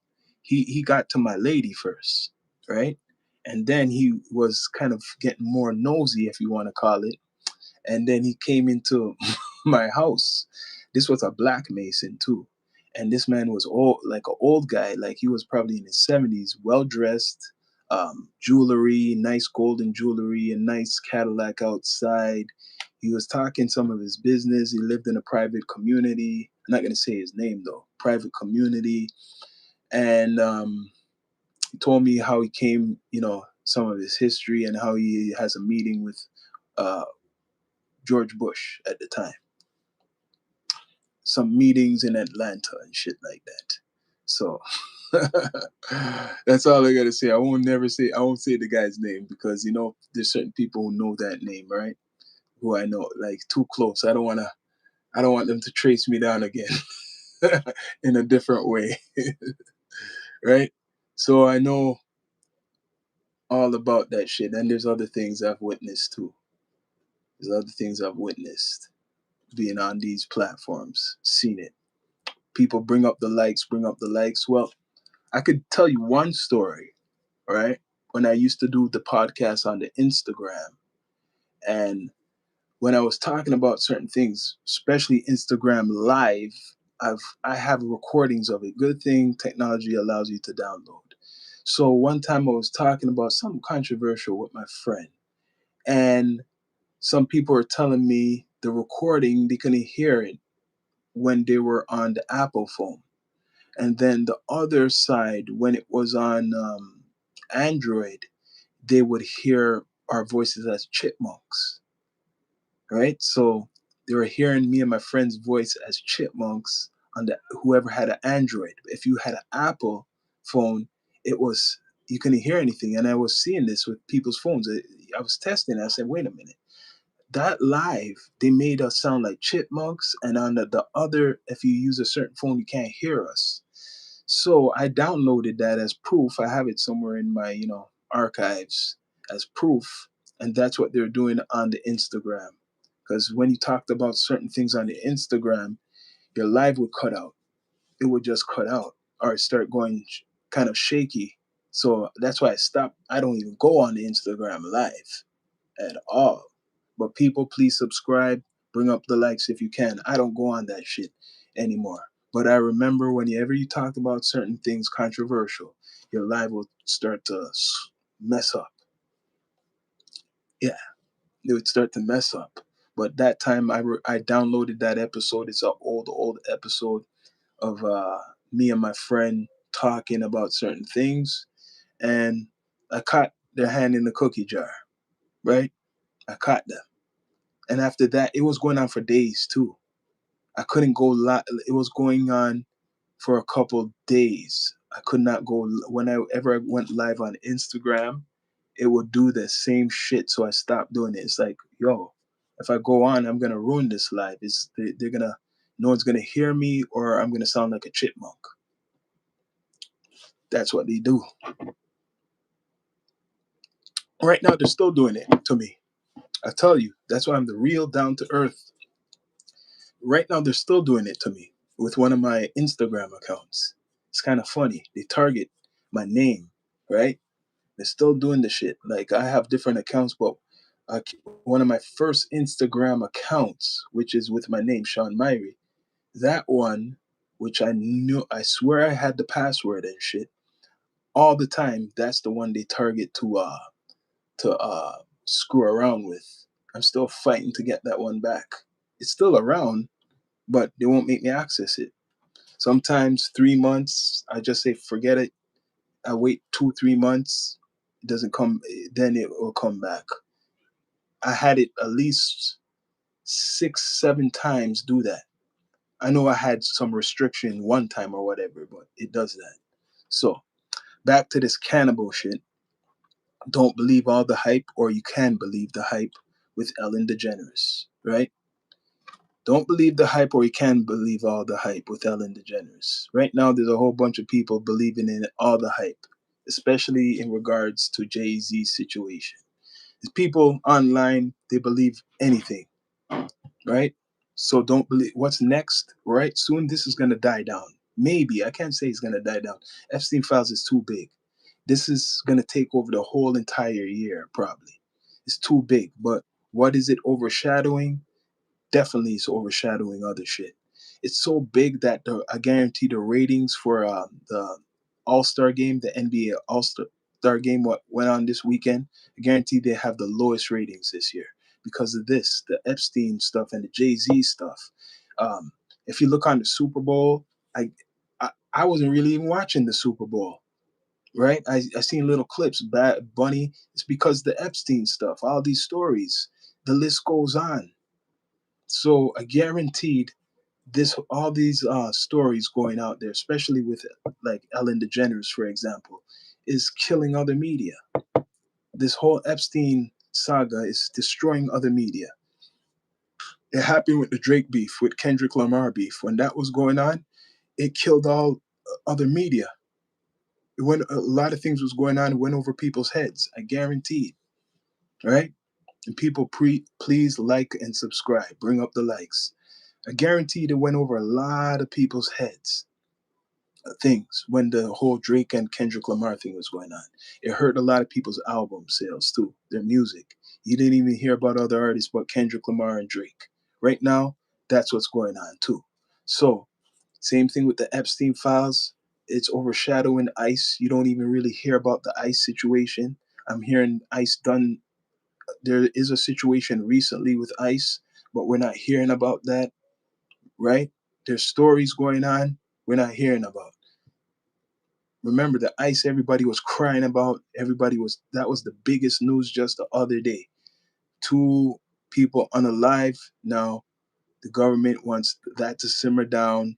He got to my lady first, right? And then he was kind of getting more nosy, if you want to call it. And then he came into my house. This was a black mason too. And this man was old, like an old guy, like he was probably in his 70s, well dressed, jewelry, nice golden jewelry, a nice Cadillac outside. He was talking some of his business. He lived in a private community. I'm not going to say his name though, private community. And he told me how he came, some of his history and how he has a meeting with uh, George Bush at the time. Some meetings in Atlanta and shit like that. So that's all I gotta say. I won't say the guy's name because there's certain people who know that name, right? Who I know like too close. I don't want them to trace me down again in a different way. Right? So I know all about that shit. And there's other things I've witnessed too. There's other things I've witnessed being on these platforms, seen it. People bring up the likes, bring up the likes. Well, I could tell you one story, right? When I used to do the podcast on the Instagram, and when I was talking about certain things, especially Instagram Live, I have recordings of it. Good thing technology allows you to download. So one time I was talking about something controversial with my friend, and some people were telling me the recording they couldn't hear it when they were on the Apple phone. And then the other side, when it was on Android, they would hear our voices as chipmunks, right? So they were hearing me and my friend's voice as chipmunks on the whoever had an Android. If you had an Apple phone, it was you couldn't hear anything. And I was seeing this with people's phones. I was testing. I said, wait a minute. That live, they made us sound like chipmunks, and on the other, if you use a certain phone, you can't hear us. So I downloaded that as proof. I have it somewhere in my, archives as proof. And that's what they're doing on the Instagram. Because when you talked about certain things on the Instagram, your live would cut out. It would just cut out or start going kind of shaky. So that's why I stopped. I don't even go on the Instagram live at all. But people, please subscribe, bring up the likes if you can. I don't go on that shit anymore. But I remember whenever you talked about certain things controversial, your live will start to mess up. Yeah, it would start to mess up. But that time I downloaded that episode. It's an old episode of me and my friend talking about certain things, and I caught their hand in the cookie jar. Right, I caught them, and after that, it was going on for days too. I couldn't go live. It was going on for a couple days. I could not go whenever I went live on Instagram. It would do the same shit, so I stopped doing it. It's like, yo, if I go on, I'm gonna ruin this live. They're gonna, no one's gonna hear me, or I'm gonna sound like a chipmunk. That's what they do. Right now, they're still doing it to me. I tell you, that's why I'm the real down to earth. Right now, they're still doing it to me with one of my Instagram accounts. It's kind of funny. They target my name, right? They're still doing the shit. Like, I have different accounts, but uh, one of my first Instagram accounts, which is with my name, Sean Myrie, that one, which I knew, I swear I had the password and shit all the time. That's the one they target to screw around with. I'm still fighting to get that one back. It's still around, but they won't make me access it. Sometimes 3 months, I just say forget it. I wait 2, 3 months, it doesn't come, then it will come back. I had it at least 6, 7 times do that. I know I had some restriction one time or whatever, but it does that. So back to this cannibal shit. Don't believe all the hype, or you can believe the hype with Ellen DeGeneres, right? Don't believe the hype, or you can believe all the hype with Ellen DeGeneres. Right now, there's a whole bunch of people believing in all the hype, especially in regards to Jay Z's situation. There's people online, they believe anything, right? So don't believe what's next, right? Soon this is gonna die down. Maybe I can't say it's gonna die down. Epstein files is too big. This is gonna take over the whole entire year, probably. It's too big. But what is it overshadowing? Definitely is overshadowing other shit. It's so big that I guarantee the ratings for the All Star game, the NBA All Star game, what went on this weekend, I guarantee they have the lowest ratings this year because of this, the Epstein stuff and the Jay Z stuff. Um, if you look on the Super Bowl, I, I wasn't really even watching the Super Bowl. Right, I seen little clips. Bad Bunny. It's because the Epstein stuff, all these stories. The list goes on. So I guaranteed this all these stories going out there, especially with like Ellen DeGeneres, for example, is killing other media. This whole Epstein saga is destroying other media. It happened with the Drake beef, with Kendrick Lamar beef. When that was going on, it killed all other media. When a lot of things was going on, it went over people's heads. I guaranteed, right? And people, please like and subscribe. Bring up the likes. I guarantee it went over a lot of people's heads. Things when the whole Drake and Kendrick Lamar thing was going on. It hurt a lot of people's album sales too, their music. You didn't even hear about other artists but Kendrick Lamar and Drake. Right now, that's what's going on too. So, same thing with the Epstein files. It's overshadowing ICE. You don't even really hear about the ICE situation. I'm hearing ICE done. There is a situation recently with ICE, but we're not hearing about that, right? There's stories going on we're not hearing about. Remember the ICE everybody was crying about, everybody was that was the biggest news just the other day. Two people unalive. Now the government wants that to simmer down,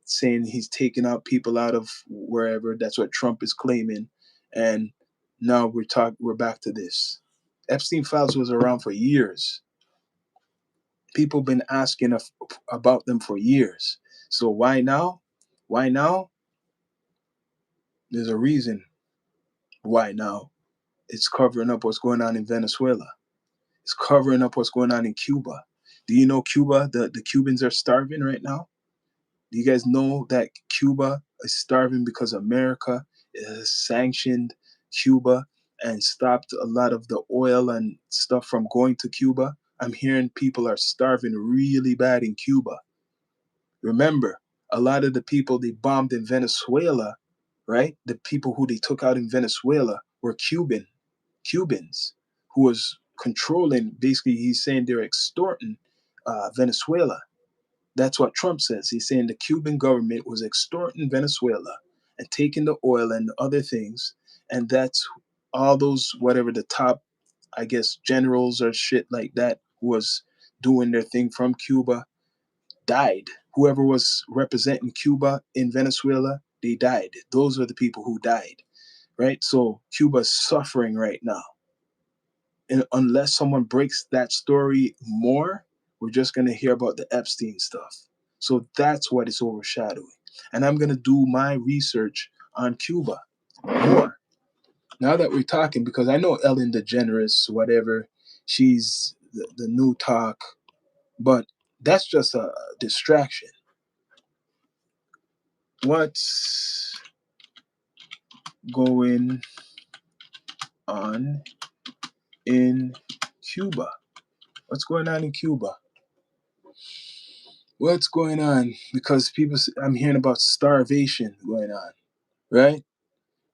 saying he's taking out people out of wherever. That's what Trump is claiming. And now we're back to this. Epstein files was around for years. People been asking about them for years. So why now? Why now? There's a reason why now. It's covering up what's going on in Venezuela. It's covering up what's going on in Cuba. Do you know Cuba? The Cubans are starving right now. Do you guys know that Cuba is starving because America has sanctioned Cuba and stopped a lot of the oil and stuff from going to Cuba? I'm hearing people are starving really bad in Cuba. Remember, a lot of the people they bombed in Venezuela, right? The people who they took out in Venezuela were Cubans who was controlling. Basically, he's saying they're extorting Venezuela. That's what Trump says. He's saying the Cuban government was extorting Venezuela and taking the oil and other things, and that's all those whatever the top, I guess, generals or shit like that who was doing their thing from Cuba died. Whoever was representing Cuba in Venezuela, they died. Those are the people who died, right? So Cuba's suffering right now. And unless someone breaks that story more, we're just going to hear about the Epstein stuff. So that's what is overshadowing. And I'm going to do my research on Cuba more. Now that we're talking, because I know Ellen DeGeneres, whatever, she's the new talk, but that's just a distraction. What's going on in Cuba? What's going on in Cuba? What's going on? Because people, I'm hearing about starvation going on, right?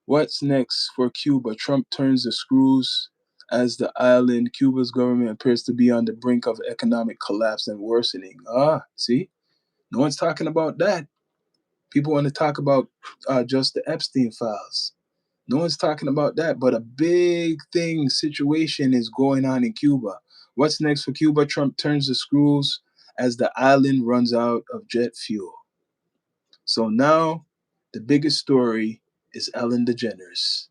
What's next for Cuba? Trump turns the screws as the island. Cuba's government appears to be on the brink of economic collapse and worsening. Ah, see? No one's talking about that. People want to talk about just the Epstein files. No one's talking about that, but a big situation is going on in Cuba. What's next for Cuba? Trump turns the screws as the island runs out of jet fuel. So now the biggest story is Ellen DeGeneres.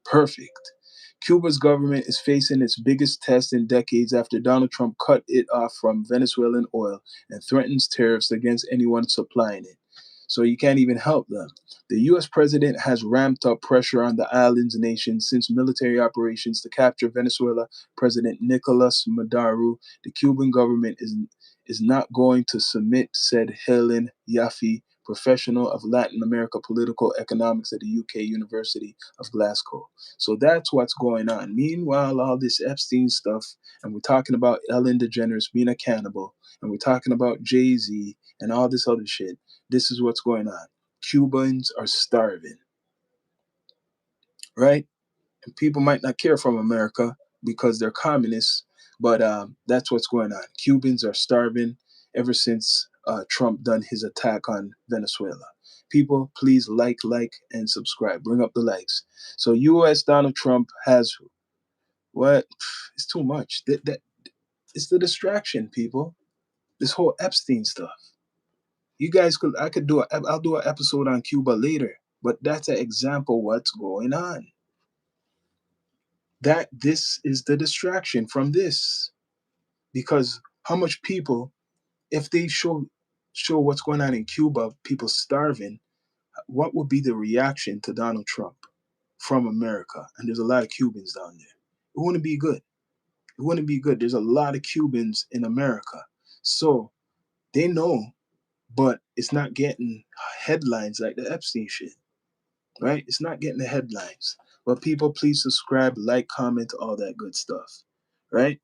Perfect. Cuba's government is facing its biggest test in decades after Donald Trump cut it off from Venezuelan oil and threatens tariffs against anyone supplying it. So you can't even help them. The U.S. president has ramped up pressure on the island's nation since military operations to capture Venezuela President Nicolas Maduro. The Cuban government is not going to submit, said Helen Yaffe, professional of Latin America political economics at the UK University of Glasgow. So that's what's going on. Meanwhile, all this Epstein stuff, and we're talking about Ellen DeGeneres being a cannibal, and we're talking about Jay-Z and all this other shit. This is what's going on. Cubans are starving, right? And people might not care from America because they're communists, but that's what's going on. Cubans are starving ever since Trump done his attack on Venezuela. People, please like, and subscribe. Bring up the likes. So U.S. Donald Trump has what? It's too much. That it's the distraction, people. This whole Epstein stuff. You guys could, I could do I'll do an episode on Cuba later, but that's an example of what's going on. That this is the distraction from this, because how much people, if they show what's going on in Cuba, people starving, what would be the reaction to Donald Trump from America? And there's a lot of Cubans down there. It wouldn't be good. It wouldn't be good. There's a lot of Cubans in America, so they know, but it's not getting headlines like the Epstein shit, right? It's not getting the headlines. But people, please subscribe, like, comment, all that good stuff, right?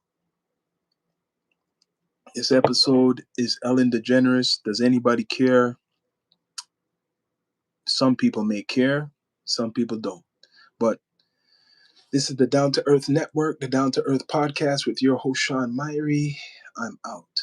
This episode is Ellen DeGeneres. Does anybody care? Some people may care, some people don't. But this is the Down to Earth Network, the Down to Earth podcast with your host, Sean Myrie. I'm out.